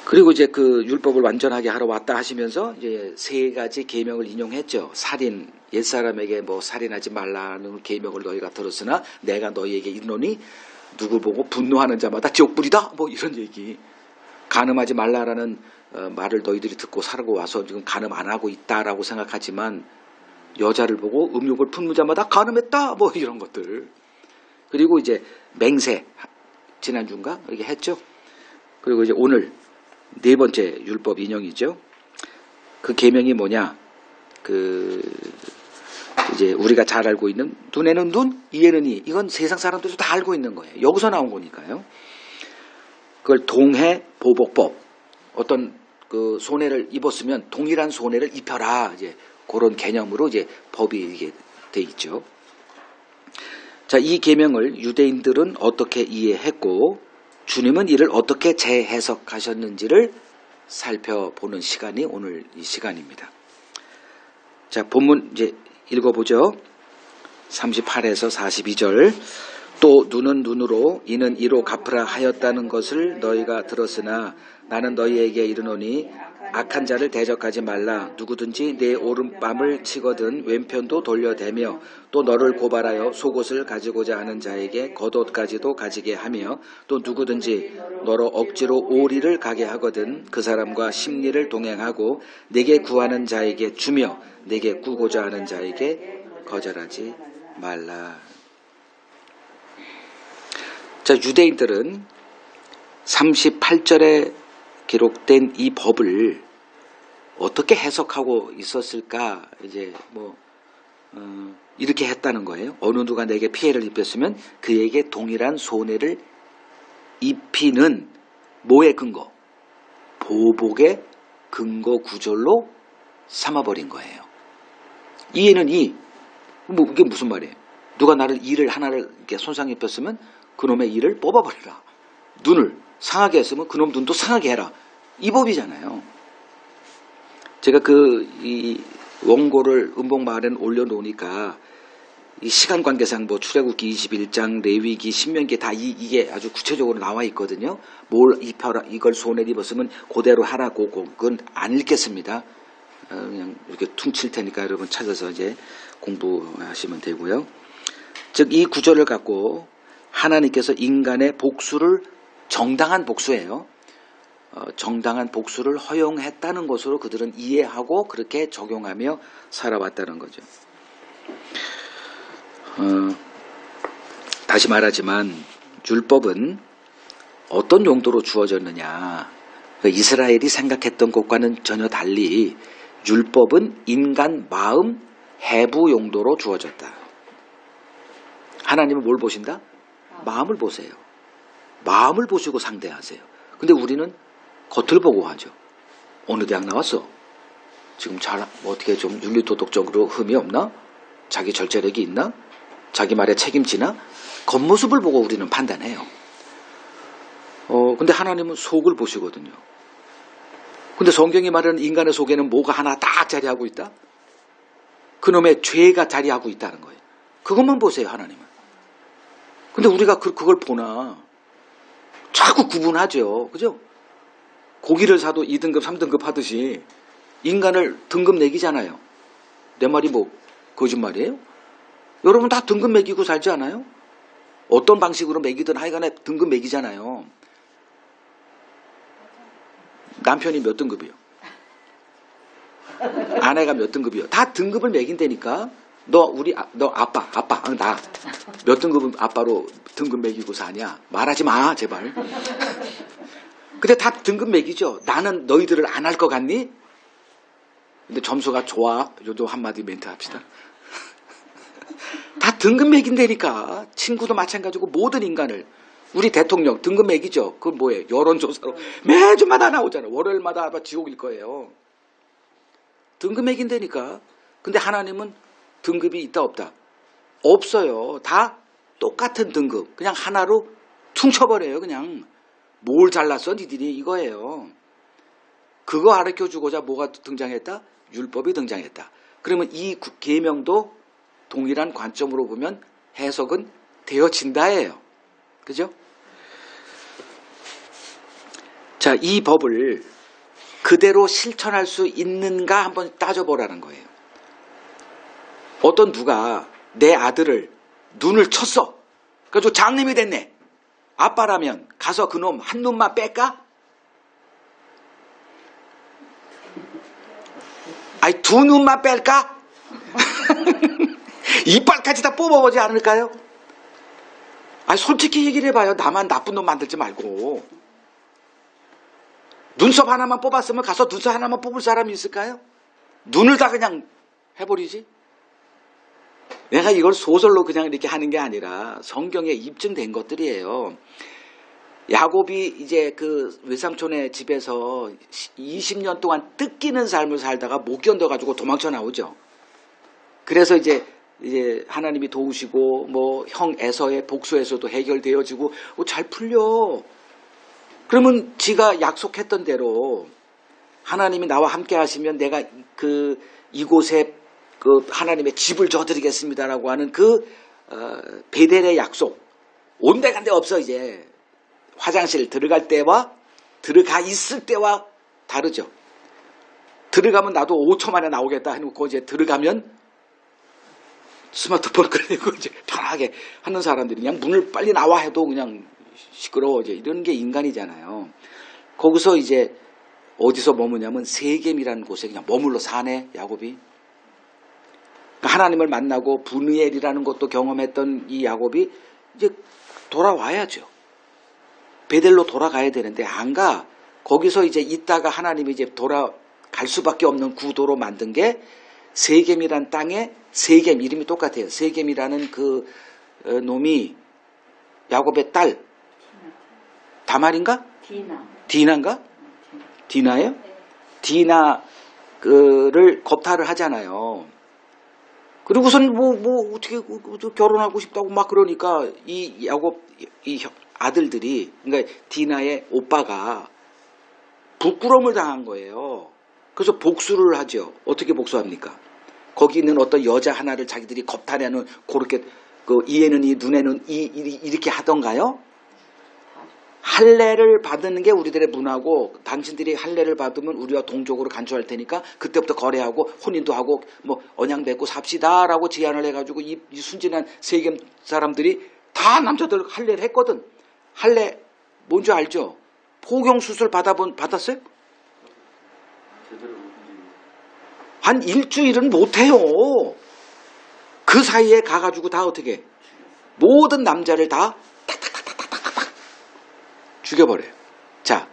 그리고 이제 그 율법을 완전하게 하러 왔다 하시면서 이제 3가지 계명을 인용했죠. 살인, 옛사람에게 뭐 살인하지 말라는 계명을 너희가 들었으나 내가 너희에게 이르노니 누구 보고 분노하는 자마다 지옥불이다. 뭐 이런 얘기. 간음하지 말라라는 말을 너희들이 듣고 살고 와서 지금 간음 안 하고 있다라고 생각하지만 여자를 보고 음욕을 품는 자마다 간음했다 뭐 이런 것들. 그리고 이제 맹세 지난주인가 이렇게 했죠. 그리고 이제 오늘 네 번째 율법 인용이죠. 그 계명이 뭐냐? 이제 우리가 잘 알고 있는 눈에는 눈, 이에는 이. 이건 세상 사람들도 다 알고 있는 거예요. 여기서 나온 거니까요. 그걸 동해 보복법. 어떤 그 손해를 입었으면 동일한 손해를 입혀라. 이제 그런 개념으로 이제 법이 이게 돼 있죠. 자, 이 계명을 유대인들은 어떻게 이해했고 주님은 이를 어떻게 재해석하셨는지를 살펴보는 시간이 오늘 이 시간입니다. 자, 본문 이제 읽어보죠. 38에서 42절. 또 눈은 눈으로 이는 이로 갚으라 하였다는 것을 너희가 들었으나 나는 너희에게 이르노니 악한 자를 대적하지 말라. 누구든지 내 오른뺨을 치거든 왼편도 돌려대며 또 너를 고발하여 속옷을 가지고자 하는 자에게 겉옷까지도 가지게 하며 또 누구든지 너로 억지로 오리를 가게 하거든 그 사람과 심리를 동행하고 내게 구하는 자에게 주며 내게 꾸고자 하는 자에게 거절하지 말라. 자, 유대인들은 38절에 기록된 이 법을 어떻게 해석하고 있었을까? 이제 이렇게 했다는 거예요. 어느 누가 내게 피해를 입혔으면 그에게 동일한 손해를 입히는 뭐의 근거? 보복의 근거 구절로 삼아버린 거예요. 이에는 이게 무슨 말이에요? 누가 나를 이를 하나를 이렇게 손상 입혔으면 그놈의 이를 뽑아버리라. 눈을 상하게 했으면 그놈 눈도 상하게 해라. 이 법이잖아요. 제가 이 원고를 음복마을에 올려놓으니까 이 시간 관계상 출애굽기 21장, 레위기, 신명기 다 이게 아주 구체적으로 나와 있거든요. 뭘 입혀라, 이걸 손에 입었으면 그대로 하라고. 그건 안 읽겠습니다. 그냥 이렇게 퉁칠 테니까 여러분 찾아서 이제 공부하시면 되고요. 즉 이 구절을 갖고 하나님께서 인간의 복수를 정당한 복수예요. 정당한 복수를 허용했다는 것으로 그들은 이해하고 그렇게 적용하며 살아왔다는 거죠. 다시 말하지만 율법은 어떤 용도로 주어졌느냐. 이스라엘이 생각했던 것과는 전혀 달리 율법은 인간 마음 해부 용도로 주어졌다. 하나님은 뭘 보신다? 마음을 보세요. 마음을 보시고 상대하세요. 근데 우리는 겉을 보고 하죠. 어느 대학 나왔어? 지금 어떻게 좀 윤리도덕적으로 흠이 없나? 자기 절제력이 있나? 자기 말에 책임지나? 겉모습을 보고 우리는 판단해요. 근데 하나님은 속을 보시거든요. 근데 성경이 말하는 인간의 속에는 뭐가 하나 딱 자리하고 있다? 그놈의 죄가 자리하고 있다는 거예요. 그것만 보세요, 하나님은. 근데 우리가 그걸 보나? 자꾸 구분하죠. 그죠? 고기를 사도 2등급, 3등급 하듯이 인간을 등급 매기잖아요. 내 말이 거짓말이에요? 여러분 다 등급 매기고 살지 않아요? 어떤 방식으로 매기든 하여간에 등급 매기잖아요. 남편이 몇 등급이요? 아내가 몇 등급이요? 다 등급을 매긴다니까. 너 아빠, 나 몇 등급 아빠로 등급 매기고 사냐? 말하지 마, 제발. 근데 다 등급 매기죠. 나는 너희들을 안 할 것 같니? 근데 점수가 좋아. 요도 한마디 멘트 합시다. 다 등급 매긴다니까. 친구도 마찬가지고 모든 인간을. 우리 대통령 등급 매기죠. 그건 뭐예요? 여론조사로 매주마다 나오잖아요. 월요일마다 아마 지옥일 거예요. 등급 매긴다니까. 근데 하나님은 등급이 있다 없다? 없어요. 다 똑같은 등급. 그냥 하나로 퉁쳐버려요. 그냥. 뭘 잘났어 니들이 이거예요. 그거 가르쳐주고자 뭐가 등장했다? 율법이 등장했다. 그러면 이 계명도 동일한 관점으로 보면 해석은 되어진다예요. 그죠? 자, 이 법을 그대로 실천할 수 있는가 한번 따져보라는 거예요. 어떤 누가 내 아들을 눈을 쳤어. 그래서 장님이 됐네. 아빠라면 가서 그놈 한 눈만 뺄까? 아니 두 눈만 뺄까? 이빨까지 다 뽑아보지 않을까요? 아니 솔직히 얘기를 해봐요. 나만 나쁜 놈 만들지 말고. 눈썹 하나만 뽑았으면 가서 눈썹 하나만 뽑을 사람이 있을까요? 눈을 다 그냥 해버리지? 내가 이걸 소설로 그냥 이렇게 하는 게 아니라 성경에 입증된 것들이에요. 야곱이 이제 그 외삼촌의 집에서 20년 동안 뜯기는 삶을 살다가 못 견뎌가지고 도망쳐 나오죠. 그래서 이제 하나님이 도우시고 뭐 형 에서의 복수에서도 해결되어지고 잘 풀려. 그러면 지가 약속했던 대로 하나님이 나와 함께 하시면 내가 이곳에 그 하나님의 집을 줘드리겠습니다라고 하는 베델의 약속. 온데간데 없어. 이제 화장실 들어갈 때와 들어가 있을 때와 다르죠. 들어가면 나도 5초 만에 나오겠다 해놓고 이제 들어가면 스마트폰 꺼내고 이제 편하게 하는 사람들이 그냥 문을 빨리 나와 해도 그냥 시끄러워. 이제 이런 게 인간이잖아요. 거기서 이제 어디서 머무냐면 세겜이라는 곳에 그냥 머물러 사네, 야곱이. 하나님을 만나고 분이엘이라는 것도 경험했던 이 야곱이 이제 돌아와야죠. 베델로 돌아가야 되는데 안 가. 거기서 이제 있다가 하나님이 이제 돌아갈 수밖에 없는 구도로 만든 게 세겜이란 땅에 세겜 이름이 똑같아요. 세겜이라는 그 놈이 야곱의 딸 다말인가? 디나인가? 디나예요? 디나를 겁탈을 하잖아요. 그리고선 뭐 어떻게 결혼하고 싶다고 막 그러니까 이 야곱 이 아들들이 그러니까 디나의 오빠가 부끄러움을 당한 거예요. 그래서 복수를 하죠. 어떻게 복수합니까? 거기 있는 어떤 여자 하나를 자기들이 겁탈하는 그렇게 이에는 이 눈에는 이 이렇게 하던가요? 할례를 받는 게 우리들의 문화고 당신들이 할례를 받으면 우리와 동족으로 간주할 테니까 그때부터 거래하고 혼인도 하고 뭐 언약 맺고 삽시다라고 제안을 해가지고 이 순진한 세겜 사람들이 다 남자들 할례를 했거든. 할례 뭔지 알죠? 포경 수술 받았어요? 한 일주일은 못해요. 그 사이에 가가지고 다 어떻게 모든 남자를 다 죽여버려요. 자,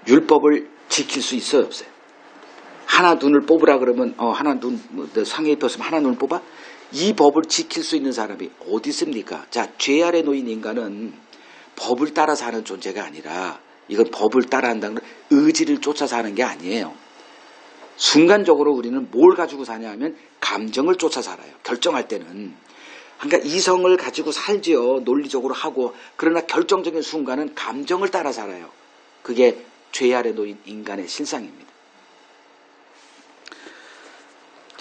율법을 지킬 수 있어요, 없어요? 하나 눈을 뽑으라 그러면 하나 눈 상해 입혔으면 하나 눈을 뽑아? 이 법을 지킬 수 있는 사람이 어디 있습니까? 자, 죄 아래 놓인 인간은 법을 따라 사는 존재가 아니라 이건 법을 따라 한다는 건 의지를 쫓아 사는 게 아니에요. 순간적으로 우리는 뭘 가지고 사냐 하면 감정을 쫓아 살아요. 결정할 때는. 그러니까 이성을 가지고 살지요. 논리적으로 하고. 그러나 결정적인 순간은 감정을 따라 살아요. 그게 죄 아래 놓인 인간의 실상입니다.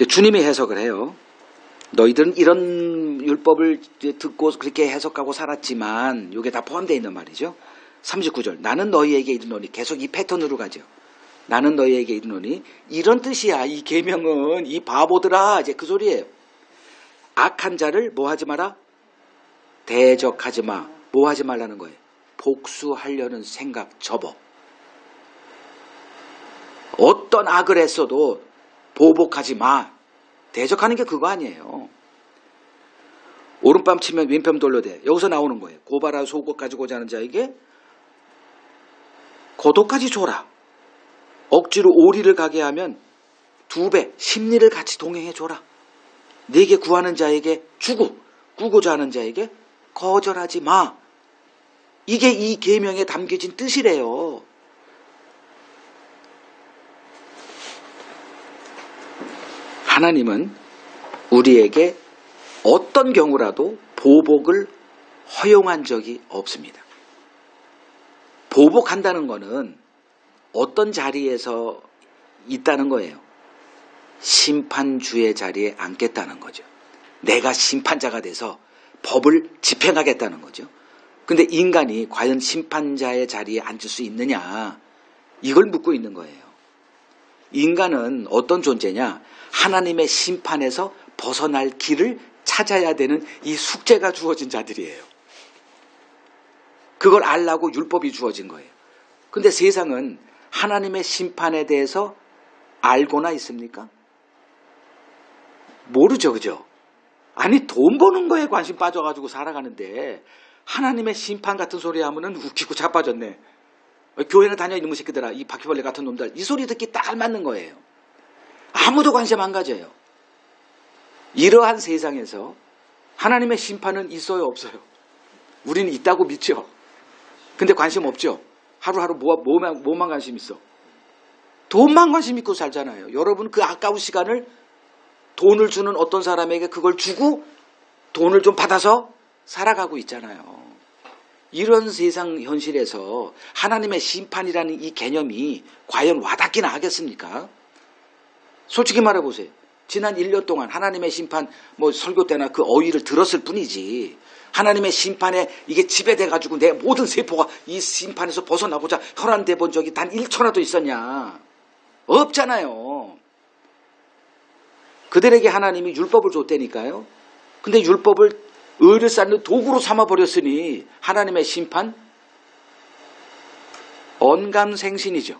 주님이 해석을 해요. 너희들은 이런 율법을 듣고 그렇게 해석하고 살았지만 이게 다 포함되어 있는 말이죠. 39절 나는 너희에게 이르노니 계속 이 패턴으로 가죠. 나는 너희에게 이르노니 이런 뜻이야. 이 계명은 이 바보들아 이제 그 소리예요. 악한 자를 뭐 하지 마라? 대적하지 마. 뭐 하지 말라는 거예요? 복수하려는 생각 접어. 어떤 악을 했어도 보복하지 마. 대적하는 게 그거 아니에요. 오른밤 치면 왼편 돌려대. 여기서 나오는 거예요. 고발한 속옷 가지고자 하는 자에게 고도까지 줘라. 억지로 오리를 가게 하면 2배, 심리를 같이 동행해 줘라. 네게 구하는 자에게 주고 꾸고자 하는 자에게 거절하지 마. 이게 이 계명에 담겨진 뜻이래요. 하나님은 우리에게 어떤 경우라도 보복을 허용한 적이 없습니다. 보복한다는 것은 어떤 자리에서 있다는 거예요. 심판주의 자리에 앉겠다는 거죠. 내가 심판자가 돼서 법을 집행하겠다는 거죠. 근데 인간이 과연 심판자의 자리에 앉을 수 있느냐? 이걸 묻고 있는 거예요. 인간은 어떤 존재냐? 하나님의 심판에서 벗어날 길을 찾아야 되는 이 숙제가 주어진 자들이에요. 그걸 알라고 율법이 주어진 거예요. 근데 세상은 하나님의 심판에 대해서 알고나 있습니까? 모르죠, 그죠? 아니, 돈 버는 거에 관심 빠져가지고 살아가는데 하나님의 심판 같은 소리 하면은 웃기고 자빠졌네. 교회를 다녀 이놈의 새끼들아, 이 바퀴벌레 같은 놈들, 이 소리 듣기 딱 맞는 거예요. 아무도 관심 안 가져요. 이러한 세상에서 하나님의 심판은 있어요, 없어요? 우리는 있다고 믿죠. 근데 관심 없죠. 하루하루 뭐만 관심 있어? 돈만 관심 있고 살잖아요. 여러분, 그 아까운 시간을 돈을 주는 어떤 사람에게 그걸 주고 돈을 좀 받아서 살아가고 있잖아요. 이런 세상 현실에서 하나님의 심판이라는 이 개념이 과연 와닿기나 하겠습니까? 솔직히 말해보세요. 지난 1년 동안 하나님의 심판 설교 때나 그 어휘를 들었을 뿐이지, 하나님의 심판에 이게 지배돼가지고 내 모든 세포가 이 심판에서 벗어나고자 혈안돼 본 적이 단 1초라도 있었냐? 없잖아요. 그들에게 하나님이 율법을 줬다니까요. 근데 율법을 의를 쌓는 도구로 삼아버렸으니 하나님의 심판? 언감생신이죠.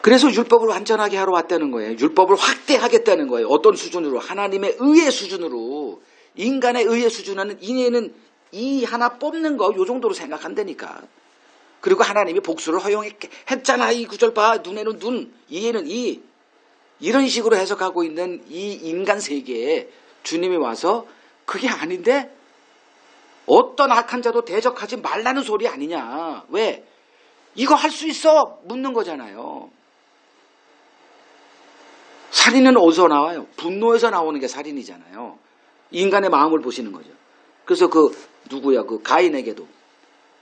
그래서 율법을 완전하게 하러 왔다는 거예요. 율법을 확대하겠다는 거예요. 어떤 수준으로? 하나님의 의의 수준으로. 인간의 의의 수준은 이내는 이 하나 뽑는 거 요 정도로 생각한다니까. 그리고 하나님이 복수를 허용했잖아. 이 구절 봐. 눈에는 눈, 이에는 이. 이런 식으로 해석하고 있는 이 인간 세계에 주님이 와서 그게 아닌데 어떤 악한 자도 대적하지 말라는 소리 아니냐. 왜? 이거 할 수 있어? 묻는 거잖아요. 살인은 어디서 나와요? 분노에서 나오는 게 살인이잖아요. 인간의 마음을 보시는 거죠. 그래서 그 가인에게도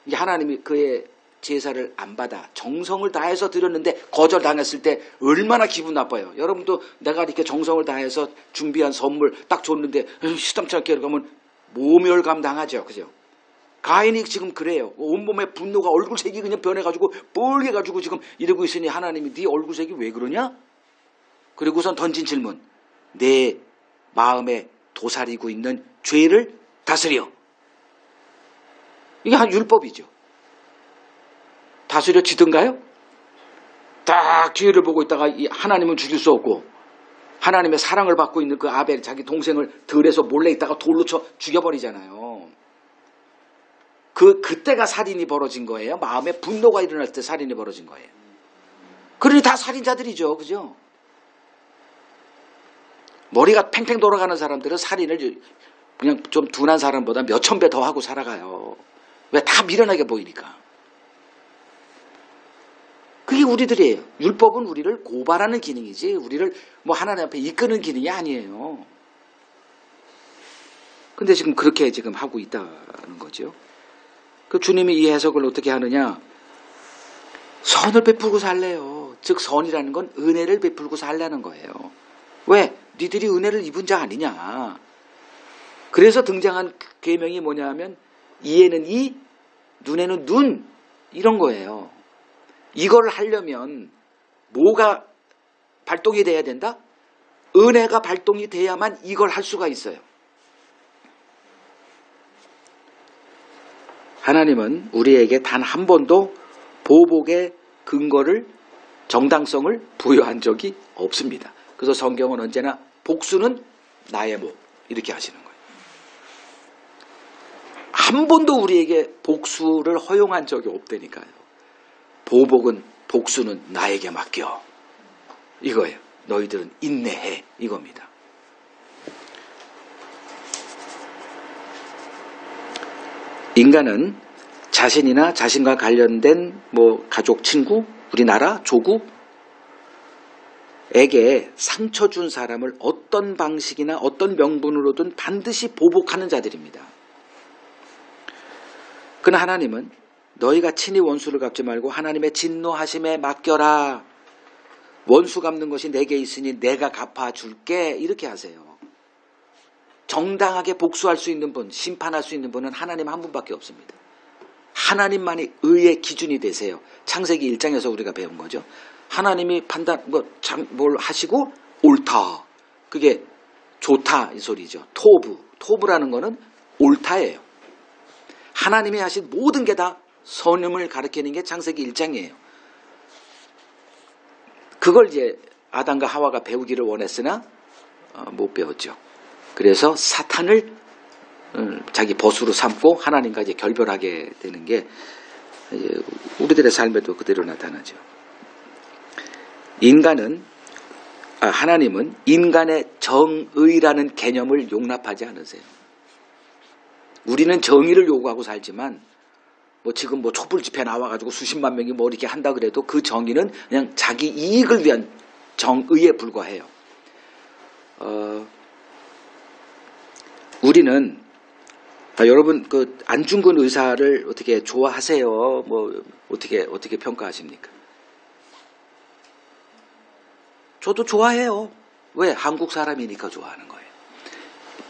이제 하나님이 그의 제사를 안 받아 정성을 다해서 드렸는데 거절당했을 때 얼마나 기분 나빠요. 여러분도 내가 이렇게 정성을 다해서 준비한 선물 딱 줬는데 시담치 않게 가면 모멸감 당하죠. 그죠? 가인이 지금 그래요. 온몸에 분노가 얼굴색이 그냥 변해가지고 뻘개가지고 지금 이러고 있으니 하나님이 네 얼굴색이 왜 그러냐? 그리고선 던진 질문. 내 마음에 도사리고 있는 죄를 다스려. 이게 한 율법이죠. 다스려지든가요? 딱 뒤를 보고 있다가 하나님은 죽일 수 없고 하나님의 사랑을 받고 있는 그 아벨 자기 동생을 들에서 몰래 있다가 돌로 쳐 죽여버리잖아요. 그때가 살인이 벌어진 거예요. 마음에 분노가 일어날 때 살인이 벌어진 거예요. 그러니 다 살인자들이죠. 그죠? 머리가 팽팽 돌아가는 사람들은 살인을 그냥 좀 둔한 사람보다 몇천 배 더 하고 살아가요. 왜? 다 미련하게 보이니까. 그게 우리들이에요. 율법은 우리를 고발하는 기능이지 우리를 하나님 앞에 이끄는 기능이 아니에요. 근데 지금 그렇게 지금 하고 있다는 거죠. 그 주님이 이 해석을 어떻게 하느냐? 선을 베풀고 살래요. 즉 선이라는 건 은혜를 베풀고 살라는 거예요. 왜? 니들이 은혜를 입은 자 아니냐. 그래서 등장한 계명이 뭐냐 하면 이에는 이, 눈에는 눈, 이런 거예요. 이걸 하려면 뭐가 발동이 돼야 된다? 은혜가 발동이 돼야만 이걸 할 수가 있어요. 하나님은 우리에게 단 한 번도 보복의 근거를, 정당성을 부여한 적이 없습니다. 그래서 성경은 언제나 복수는 나의 목, 이렇게 하시는 거예요. 한 번도 우리에게 복수를 허용한 적이 없다니까요. 복수는 나에게 맡겨. 이거예요. 너희들은 인내해. 이겁니다. 인간은 자신이나 자신과 관련된 가족, 친구, 우리나라, 조국에게 상처 준 사람을 어떤 방식이나 어떤 명분으로든 반드시 보복하는 자들입니다. 그러나 하나님은 너희가 친히 원수를 갚지 말고 하나님의 진노하심에 맡겨라. 원수 갚는 것이 내게 있으니 내가 갚아줄게. 이렇게 하세요. 정당하게 복수할 수 있는 분, 심판할 수 있는 분은 하나님 한 분밖에 없습니다. 하나님만이 의의 기준이 되세요. 창세기 1장에서 우리가 배운 거죠. 하나님이 판단, 뭘 하시고 옳다. 그게 좋다 이 소리죠. 토부라는 거는 옳다예요. 하나님이 하신 모든 게 다 선음을 가리키는 게 창세기 1장이에요. 그걸 이제 아담과 하와가 배우기를 원했으나 못 배웠죠. 그래서 사탄을 자기 벗으로 삼고 하나님과 이제 결별하게 되는 게 우리들의 삶에도 그대로 나타나죠. 하나님은 인간의 정의라는 개념을 용납하지 않으세요. 우리는 정의를 요구하고 살지만 지금 촛불 집회 나와가지고 수십만 명이 이렇게 한다 그래도 그 정의는 그냥 자기 이익을 위한 정의에 불과해요. 우리는 여러분 그 안중근 의사를 어떻게 좋아하세요? 어떻게 평가하십니까? 저도 좋아해요. 왜? 한국 사람이니까 좋아하는 거예요.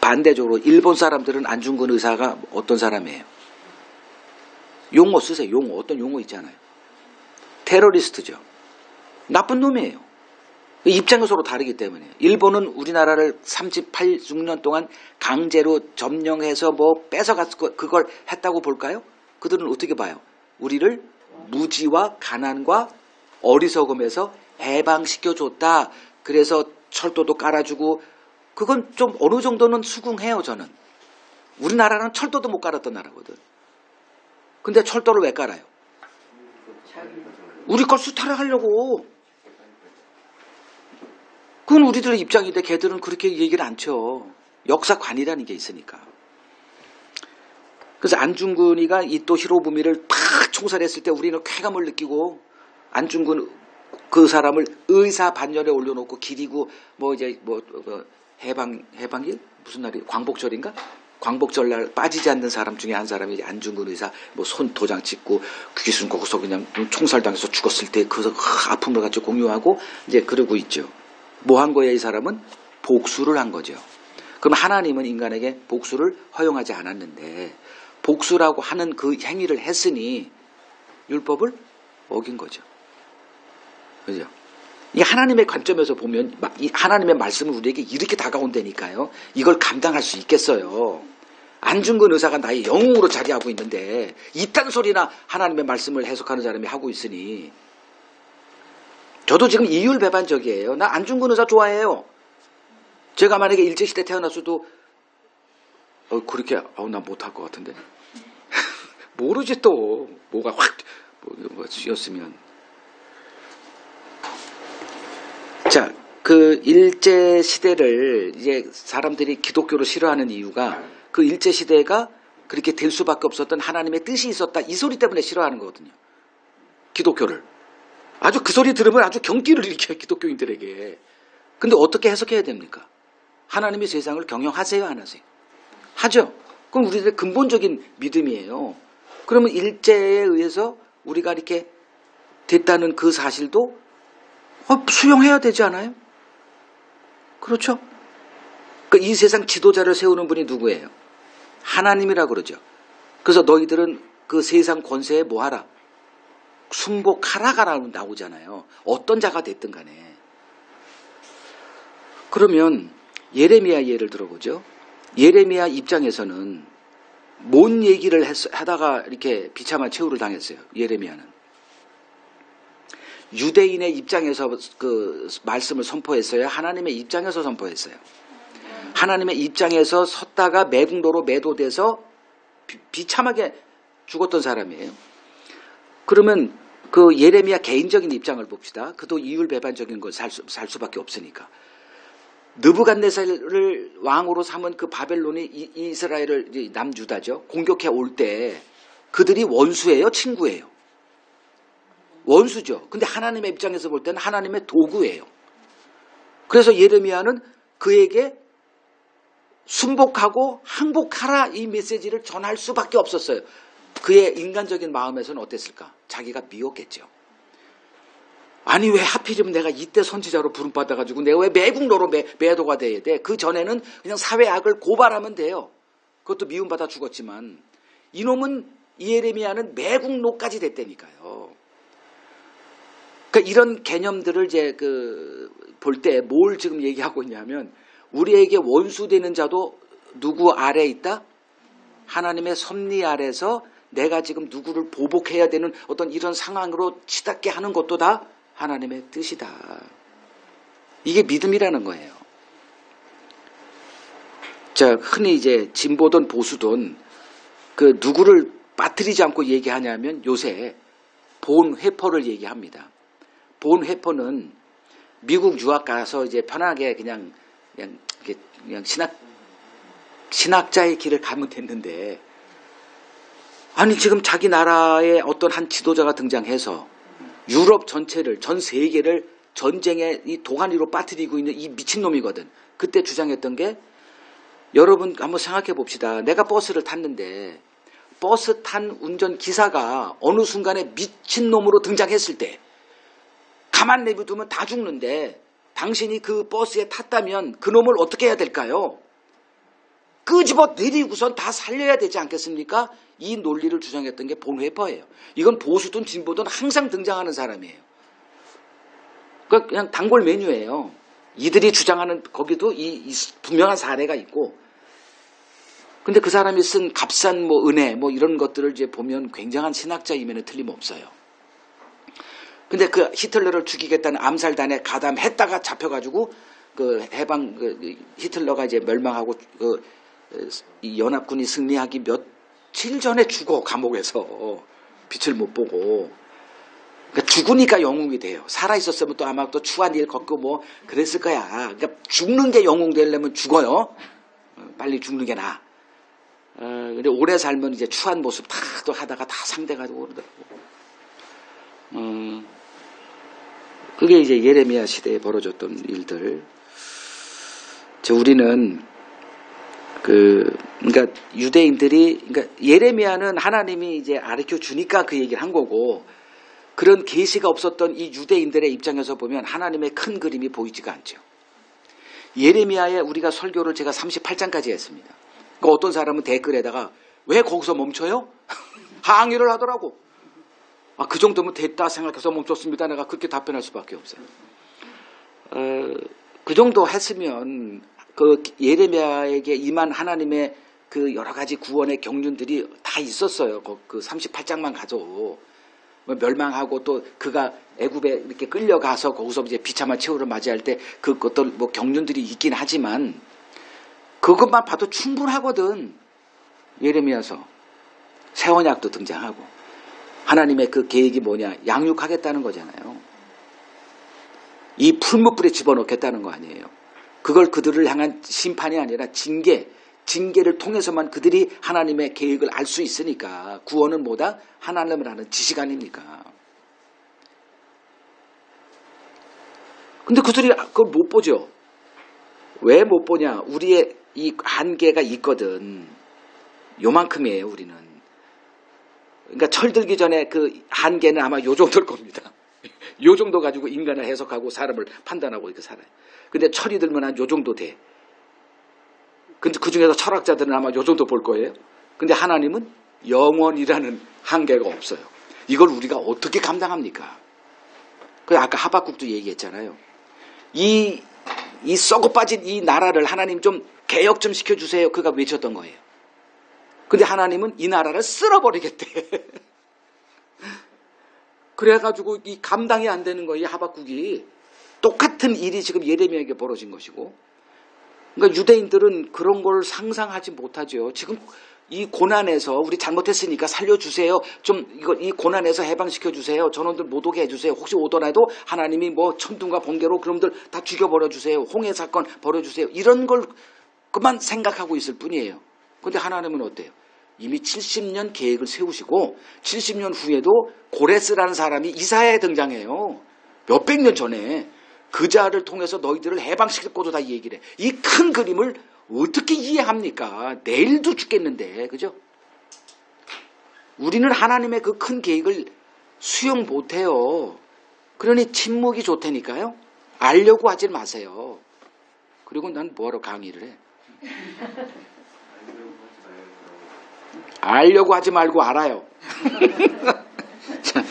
반대적으로 일본 사람들은 안중근 의사가 어떤 사람이에요? 용어 쓰세요. 용어. 어떤 용어 있잖아요. 테러리스트죠. 나쁜 놈이에요. 입장이 서로 다르기 때문에. 일본은 우리나라를 38년 동안 강제로 점령해서 뺏어갔고 그걸 했다고 볼까요? 그들은 어떻게 봐요? 우리를 무지와 가난과 어리석음에서 해방시켜줬다. 그래서 철도도 깔아주고 그건 좀 어느 정도는 수긍해요. 저는. 우리나라는 철도도 못 깔았던 나라거든. 근데 철도를 왜 깔아요? 우리 걸 수탈하려고. 그건 우리들의 입장인데 걔들은 그렇게 얘기를 안 쳐. 역사관이라는 게 있으니까. 그래서 안중근이가 이 또 히로부미를 팍 총살했을 때 우리는 쾌감을 느끼고 안중근 그 사람을 의사 반열에 올려놓고 기리고 해방일? 무슨 날이? 광복절인가? 광복절날 빠지지 않는 사람 중에 한 사람이 안중근 의사 손 도장 찍고 귀순 거기서 그냥 총살당해서 죽었을 때 그 아픔을 같이 공유하고 이제 그러고 있죠. 뭐 한 거예요? 이 사람은 복수를 한 거죠. 그럼 하나님은 인간에게 복수를 허용하지 않았는데 복수라고 하는 그 행위를 했으니 율법을 어긴 거죠. 그죠? 이 하나님의 관점에서 보면 이 하나님의 말씀은 우리에게 이렇게 다가온다니까요. 이걸 감당할 수 있겠어요. 안중근 의사가 나의 영웅으로 자리하고 있는데 이딴 소리나 하나님의 말씀을 해석하는 사람이 하고 있으니 저도 지금 이율배반적이에요. 나 안중근 의사 좋아해요. 제가 만약에 일제시대 태어났어도 그렇게 난 못할 것 같은데 모르지 또 뭐가 확 쥐었으면. 자, 그 일제 시대를 이제 사람들이 기독교로 싫어하는 이유가 그 일제 시대가 그렇게 될 수밖에 없었던 하나님의 뜻이 있었다 이 소리 때문에 싫어하는 거거든요. 기독교를. 아주 그 소리 들으면 아주 경기를 일으켜요. 기독교인들에게. 근데 어떻게 해석해야 됩니까? 하나님이 세상을 경영하세요? 안 하세요? 하죠. 그럼 우리들의 근본적인 믿음이에요. 그러면 일제에 의해서 우리가 이렇게 됐다는 그 사실도 수용해야 되지 않아요? 그렇죠? 그러니까 이 세상 지도자를 세우는 분이 누구예요? 하나님이라 그러죠. 그래서 너희들은 그 세상 권세에 뭐하라? 순복하라가 나오잖아요. 어떤 자가 됐든 간에. 그러면 예레미야 예를 들어보죠. 예레미야 입장에서는 뭔 얘기를 하다가 이렇게 비참한 최후를 당했어요. 예레미야는. 유대인의 입장에서 그 말씀을 선포했어요. 하나님의 입장에서 선포했어요. 하나님의 입장에서 섰다가 매국노로 매도돼서 비참하게 죽었던 사람이에요. 그러면 그 예레미야 개인적인 입장을 봅시다. 그도 이율배반적인 걸 살 수밖에 없으니까. 느부갓네살을 왕으로 삼은 그 바벨론이 이스라엘을 남유다죠. 공격해 올 때 그들이 원수예요? 친구예요? 원수죠. 근데 하나님의 입장에서 볼 때는 하나님의 도구예요. 그래서 예레미야는 그에게 순복하고 항복하라 이 메시지를 전할 수밖에 없었어요. 그의 인간적인 마음에서는 어땠을까? 자기가 미웠겠죠. 아니 왜 하필이면 내가 이때 선지자로 부름받아가지고 내가 왜 매국노로 매도가 돼야 돼? 그 전에는 그냥 사회악을 고발하면 돼요. 그것도 미움받아 죽었지만 이놈은 예레미야는 매국노까지 됐다니까요. 그러니까 이런 개념들을 이제 볼 때 뭘 지금 얘기하고 있냐면 우리에게 원수되는 자도 누구 아래에 있다? 하나님의 섭리 아래서 내가 지금 누구를 보복해야 되는 어떤 이런 상황으로 치닫게 하는 것도 다 하나님의 뜻이다. 이게 믿음이라는 거예요. 자, 흔히 이제 진보든 보수든 그 누구를 빠뜨리지 않고 얘기하냐면 요새 본 회포를 얘기합니다. 본 회포는 미국 유학 가서 이제 편하게 그냥 신학자의 길을 가면 됐는데, 아니 지금 자기 나라의 어떤 한 지도자가 등장해서 유럽 전체를, 전 세계를 전쟁의 이 도가니로 빠뜨리고 있는 이 미친놈이거든. 그때 주장했던 게, 여러분 한번 생각해 봅시다. 내가 버스를 탔는데 버스 탄 운전기사가 어느 순간에 미친놈으로 등장했을 때 가만 내비두면 다 죽는데, 당신이 그 버스에 탔다면 그 놈을 어떻게 해야 될까요? 끄집어 내리고선 다 살려야 되지 않겠습니까? 이 논리를 주장했던 게 본 회퍼예요. 이건 보수든 진보든 항상 등장하는 사람이에요. 그러니까 그냥 단골 메뉴예요. 이들이 주장하는, 거기도 이 분명한 사례가 있고, 근데 그 사람이 쓴 값싼 뭐 은혜 뭐 이런 것들을 이제 보면 굉장한 신학자임에는 틀림없어요. 근데 그 히틀러를 죽이겠다는 암살단에 가담했다가 잡혀가지고 그 해방, 히틀러가 이제 멸망하고 이 연합군이 승리하기 며칠 전에 죽어, 감옥에서. 빛을 못 보고. 그러니까 죽으니까 영웅이 돼요. 살아있었으면 또 아마 또 추한 일 겪고 뭐 그랬을 거야. 그러니까 죽는 게 영웅 되려면 죽어요. 빨리 죽는 게 나아. 근데 오래 살면 이제 추한 모습 다 또 하다가 다 상대가지고 그러더라고. 그게 이제 예레미야 시대에 벌어졌던 일들. 우리는 그러니까 유대인들이, 그러니까 예레미야는 하나님이 이제 가르쳐 주니까 그 얘기를 한 거고, 그런 계시가 없었던 이 유대인들의 입장에서 보면 하나님의 큰 그림이 보이지가 않죠. 예레미야에 우리가 설교를 제가 38장까지 했습니다. 그러니까 어떤 사람은 댓글에다가 왜 거기서 멈춰요? 항의를 하더라고. 그 정도면 됐다 생각해서 멈췄습니다. 내가 그렇게 답변할 수밖에 없어요. 그 정도 했으면 그 예레미야에게 임한 하나님의 그 여러 가지 구원의 경륜들이 다 있었어요. 그 38장만 가도. 멸망하고 또 그가 애굽에 이렇게 끌려가서 거기서 이제 비참한 최후를 맞이할 때 그 어떤 뭐 경륜들이 있긴 하지만 그것만 봐도 충분하거든. 예레미야서 새 언약도 등장하고 하나님의 그 계획이 뭐냐, 양육하겠다는 거잖아요. 이 풀무불에 집어넣겠다는 거 아니에요. 그걸 그들을 향한 심판이 아니라 징계를 통해서만 그들이 하나님의 계획을 알 수 있으니까. 구원은 뭐다? 하나님을 아는 지식 아닙니까? 근데 그들이 그걸 못 보죠. 왜 못 보냐? 우리의 이 한계가 있거든. 요만큼이에요, 우리는. 그러니까 철들기 전에 그 한계는 아마 요 정도일 겁니다. 요 정도 가지고 인간을 해석하고 사람을 판단하고 이렇게 살아요. 근데 철이 들면 한 요 정도 돼. 근데 그 중에서 철학자들은 아마 요 정도 볼 거예요. 근데 하나님은 영원이라는 한계가 없어요. 이걸 우리가 어떻게 감당합니까? 그 아까 하박국도 얘기했잖아요. 이 썩어 빠진 이 나라를 하나님 좀 개혁 좀 시켜주세요. 그가 외쳤던 거예요. 근데 하나님은 이 나라를 쓸어버리겠대. 그래가지고 이 감당이 안 되는 거예요. 하박국이. 똑같은 일이 지금 예레미야에게 벌어진 것이고. 그러니까 유대인들은 그런 걸 상상하지 못하죠. 지금 이 고난에서 우리 잘못했으니까 살려주세요. 좀 이 고난에서 해방시켜주세요. 전원들 못 오게 해주세요. 혹시 오더라도 하나님이 뭐 천둥과 번개로 그놈들 다 죽여버려 주세요. 홍해 사건 벌여주세요. 이런 걸 그만 생각하고 있을 뿐이에요. 그런데 하나님은 어때요? 이미 70년 계획을 세우시고 70년 후에도 고레스라는 사람이 이사야에 등장해요. 몇백 년 전에. 그 자를 통해서 너희들을 해방시킬 것도 다 얘기를 해. 이 큰 그림을 어떻게 이해합니까? 내일도 죽겠는데, 그죠? 우리는 하나님의 그 큰 계획을 수용 못해요. 그러니 침묵이 좋다니까요. 알려고 하지 마세요. 그리고 난 뭐하러 강의를 해? 알려고 하지 말고 알아요. 자.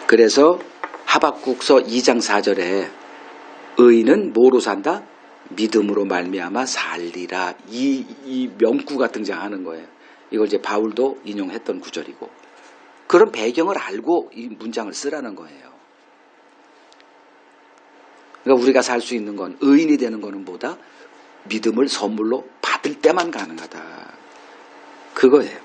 그래서 하박국서 2장 4절에 의인은 뭐로 산다? 믿음으로 말미암아 살리라. 이 명구가 등장하는 거예요. 이걸 이제 바울도 인용했던 구절이고. 그런 배경을 알고 이 문장을 쓰라는 거예요. 그러니까 우리가 살 수 있는 건, 의인이 되는 거는 뭐다? 믿음을 선물로 받을 때만 가능하다. 그거예요.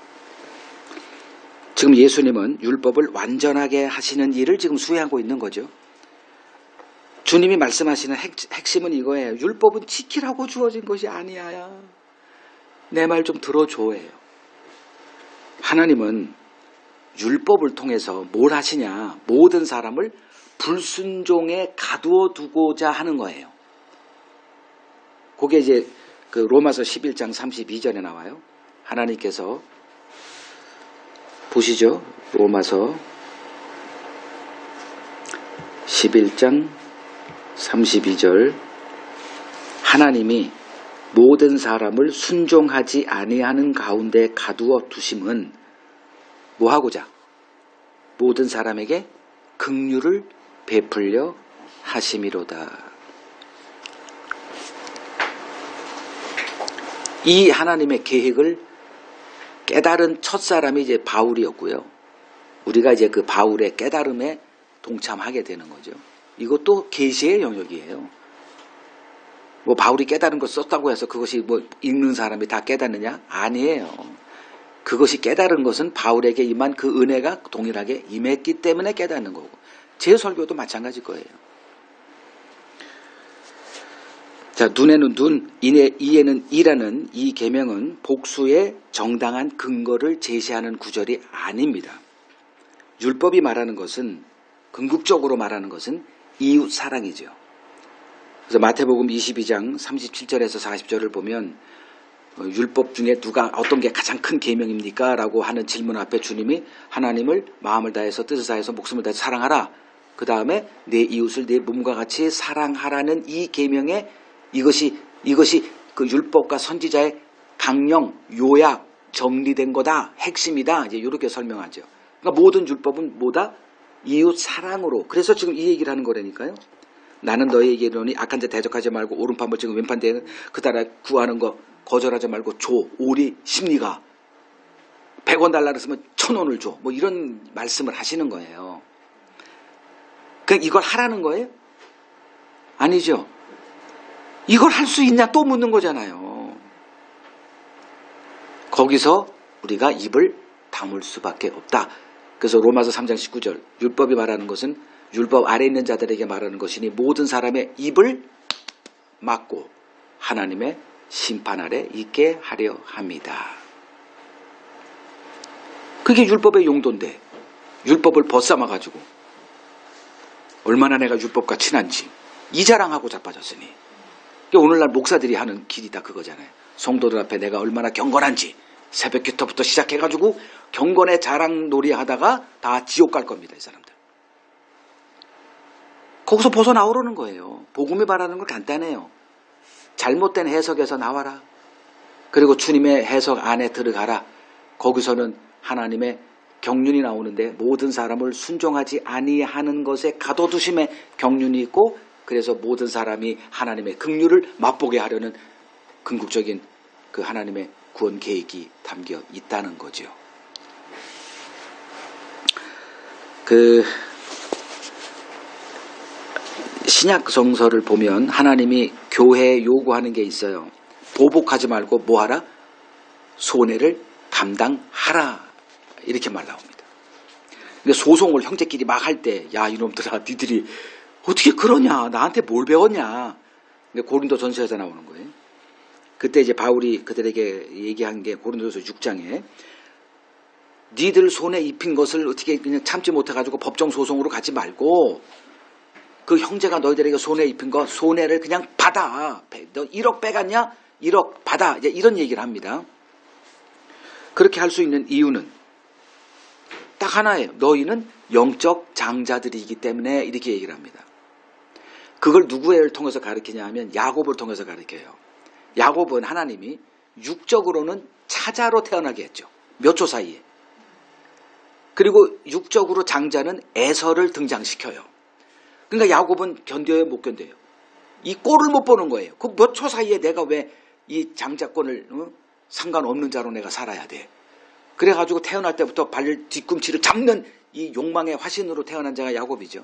지금 예수님은 율법을 완전하게 하시는 일을 지금 수행하고 있는 거죠. 주님이 말씀하시는 핵심은 이거예요. 율법은 지키라고 주어진 것이 아니야. 내 말 좀 들어줘예요. 하나님은 율법을 통해서 뭘 하시냐? 모든 사람을 불순종에 가두어 두고자 하는 거예요. 그게 이제 그 로마서 11장 32절에 나와요. 하나님께서 보시죠. 로마서 11장 32절 하나님이 모든 사람을 순종하지 아니하는 가운데 가두어 두심은 뭐하고자? 모든 사람에게 긍휼을 베풀려 하심이로다. 이 하나님의 계획을 깨달은 첫 사람이 이제 바울이었고요. 우리가 이제 그 바울의 깨달음에 동참하게 되는 거죠. 이것도 계시의 영역이에요. 뭐 바울이 깨달은 걸 썼다고 해서 그것이 뭐 읽는 사람이 다 깨닫느냐? 아니에요. 그것이 깨달은 것은 바울에게 임한 그 은혜가 동일하게 임했기 때문에 깨닫는 거고, 제 설교도 마찬가지일 거예요. 자, 눈에는 눈, 이에는 이라는 이 계명은 복수의 정당한 근거를 제시하는 구절이 아닙니다. 율법이 말하는 것은, 궁극적으로 말하는 것은 이웃 사랑이죠. 그래서 마태복음 22장 37절에서 40절을 보면 율법 중에 누가 어떤 게 가장 큰 계명입니까? 라고 하는 질문 앞에 주님이 하나님을 마음을 다해서 뜻을 다해서 목숨을 다해서 사랑하라. 그 다음에 내 이웃을 내 몸과 같이 사랑하라는 이 계명에 이것이 그 율법과 선지자의 강령, 요약, 정리된 거다. 핵심이다. 이제 이렇게 설명하죠. 그러니까 모든 율법은 뭐다? 이웃 사랑으로. 그래서 지금 이 얘기를 하는 거라니까요. 나는 너희에게 이르노니 악한 자 대적하지 말고 오른판 벌치고 왼판 대는 그달에 구하는 거 거절하지 말고 줘. 오리 심리가 100원 달라 그랬으면 1000원을 줘. 뭐 이런 말씀을 하시는 거예요. 그냥 이걸 하라는 거예요? 아니죠. 이걸 할 수 있냐 또 묻는 거잖아요. 거기서 우리가 입을 다물 수밖에 없다. 그래서 로마서 3장 19절 율법이 말하는 것은 율법 아래 있는 자들에게 말하는 것이니 모든 사람의 입을 막고 하나님의 심판 아래 있게 하려 합니다. 그게 율법의 용도인데 율법을 벗삼아가지고 얼마나 내가 율법과 친한지 이 자랑하고 자빠졌으니 오늘날 목사들이 하는 길이 다 그거잖아요. 성도들 앞에 내가 얼마나 경건한지 새벽 기도부터 시작해가지고 경건의 자랑놀이 하다가 다 지옥 갈 겁니다. 이 사람들. 거기서 벗어나오라는 거예요. 복음이 말하는 건 간단해요. 잘못된 해석에서 나와라. 그리고 주님의 해석 안에 들어가라. 거기서는 하나님의 경륜이 나오는데 모든 사람을 순종하지 아니하는 것에 가둬두심의 경륜이 있고 그래서 모든 사람이 하나님의 긍휼을 맛보게 하려는 궁극적인 그 하나님의 구원 계획이 담겨 있다는 거죠. 그 신약 성서를 보면 하나님이 교회에 요구하는 게 있어요. 보복하지 말고 뭐하라? 손해를 감당하라. 이렇게 말 나옵니다. 근데 소송을 형제끼리 막 할 때 야 이놈들아 니들이 어떻게 그러냐 나한테 뭘 배웠냐. 근데 고린도전서에서 나오는 거예요. 그때 이제 바울이 그들에게 얘기한 게 고린도서 6장에 니들 손에 입힌 것을 어떻게 그냥 참지 못해가지고 법정 소송으로 가지 말고 그 형제가 너희들에게 손에 입힌 거 손해를 그냥 받아. 너 1억 빼갔냐? 1억 받아. 이제 이런 얘기를 합니다. 그렇게 할 수 있는 이유는 딱 하나예요. 너희는 영적 장자들이기 때문에 이렇게 얘기를 합니다. 그걸 누구를 통해서 가르치냐 하면 야곱을 통해서 가르쳐요. 야곱은 하나님이 육적으로는 차자로 태어나게 했죠. 몇 초 사이에. 그리고 육적으로 장자는 에서를 등장시켜요. 그러니까 야곱은 견뎌요, 못 견뎌요? 이 꼴을 못 보는 거예요. 그 몇 초 사이에 내가 왜 이 장자권을 상관없는 자로 내가 살아야 돼? 그래가지고 태어날 때부터 발 뒤꿈치를 잡는 이 욕망의 화신으로 태어난 자가 야곱이죠.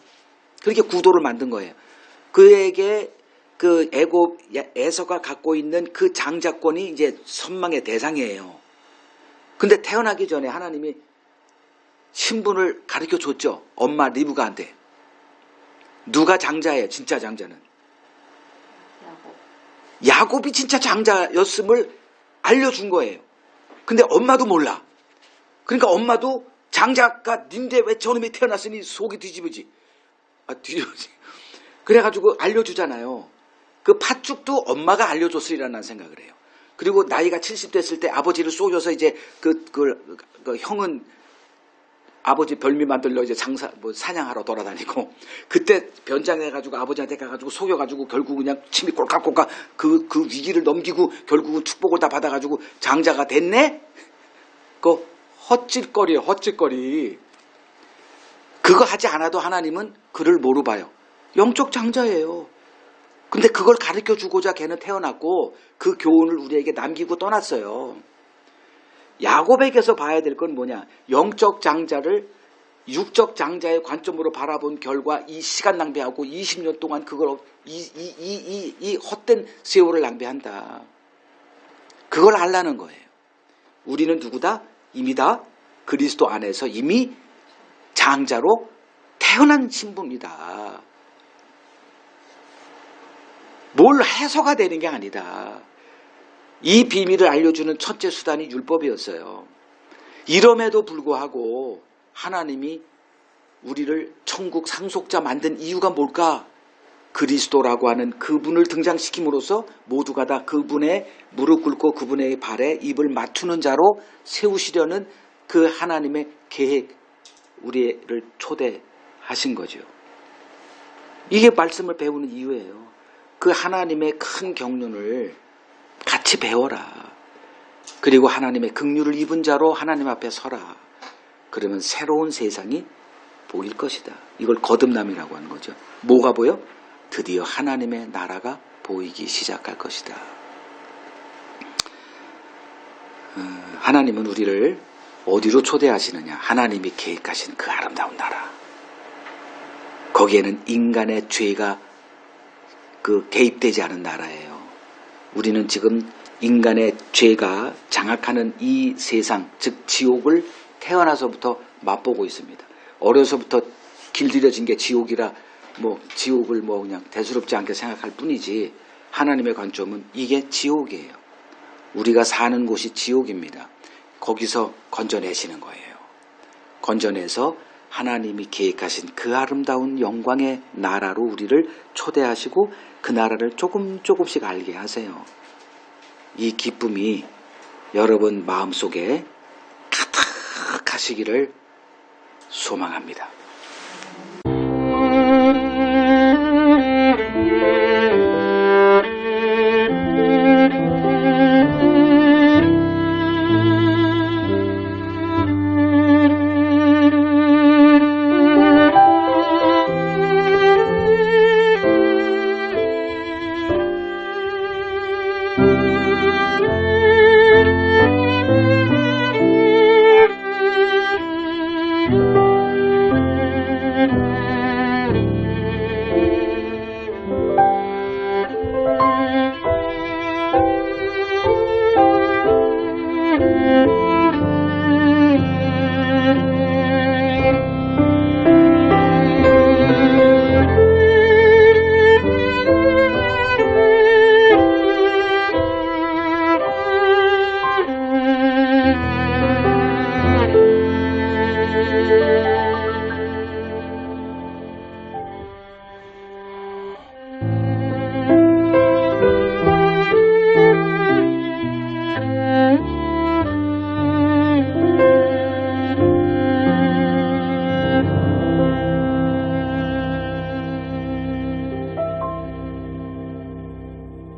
그렇게 구도를 만든 거예요. 그에게 그 에서가 갖고 있는 그 장자권이 이제 선망의 대상이에요. 근데 태어나기 전에 하나님이 신분을 가르쳐 줬죠. 엄마 리브가한테. 누가 장자예요? 진짜 장자는. 야곱이 진짜 장자였음을 알려준 거예요. 근데 엄마도 몰라. 그러니까 엄마도 장자가 닌데 왜 저놈이 태어났으니 속이 뒤집어지. 뒤집어지. 그래가지고 알려주잖아요. 그 팥죽도 엄마가 알려줬으리라는 생각을 해요. 그리고 나이가 70 됐을 때 아버지를 속여서 이제 그 형은 아버지 별미 만들려 이제 사냥하러 돌아다니고, 그때 변장해가지고 아버지한테 가가지고 속여가지고 결국 그냥 침이 꼴깍꼴깍 그 위기를 넘기고 결국은 축복을 다 받아가지고 장자가 됐네? 그 헛짓거리예요, 헛짓거리. 그거 하지 않아도 하나님은 그를 뭐로 봐요? 영적 장자예요. 근데 그걸 가르쳐 주고자 걔는 태어났고 그 교훈을 우리에게 남기고 떠났어요. 야곱에게서 봐야 될 건 뭐냐? 영적 장자를 육적 장자의 관점으로 바라본 결과 이 시간 낭비하고 20년 동안 그걸 이 헛된 세월을 낭비한다. 그걸 알라는 거예요. 우리는 누구다? 이미 다 그리스도 안에서 이미 장자로 태어난 신부입니다. 뭘 해서가 되는 게 아니다. 이 비밀을 알려주는 첫째 수단이 율법이었어요. 이럼에도 불구하고 하나님이 우리를 천국 상속자 만든 이유가 뭘까? 그리스도라고 하는 그분을 등장시킴으로써 모두가 다 그분의 무릎 꿇고 그분의 발에 입을 맞추는 자로 세우시려는 그 하나님의 계획, 우리를 초대하신 거죠. 이게 말씀을 배우는 이유예요. 그 하나님의 큰 경륜을 같이 배워라. 그리고 하나님의 긍휼을 입은 자로 하나님 앞에 서라. 그러면 새로운 세상이 보일 것이다. 이걸 거듭남이라고 하는 거죠. 뭐가 보여? 드디어 하나님의 나라가 보이기 시작할 것이다. 하나님은 우리를 어디로 초대하시느냐? 하나님이 계획하신 그 아름다운 나라. 거기에는 인간의 죄가 개입되지 않은 나라예요. 우리는 지금 인간의 죄가 장악하는 이 세상, 즉 지옥을 태어나서부터 맛보고 있습니다. 어려서부터 길들여진 게 지옥이라 지옥을 그냥 대수롭지 않게 생각할 뿐이지, 하나님의 관점은 이게 지옥이에요. 우리가 사는 곳이 지옥입니다. 거기서 건져내시는 거예요. 건져내서 하나님이 계획하신 그 아름다운 영광의 나라로 우리를 초대하시고 그 나라를 조금씩 알게 하세요. 이 기쁨이 여러분 마음속에 가득하시기를 소망합니다.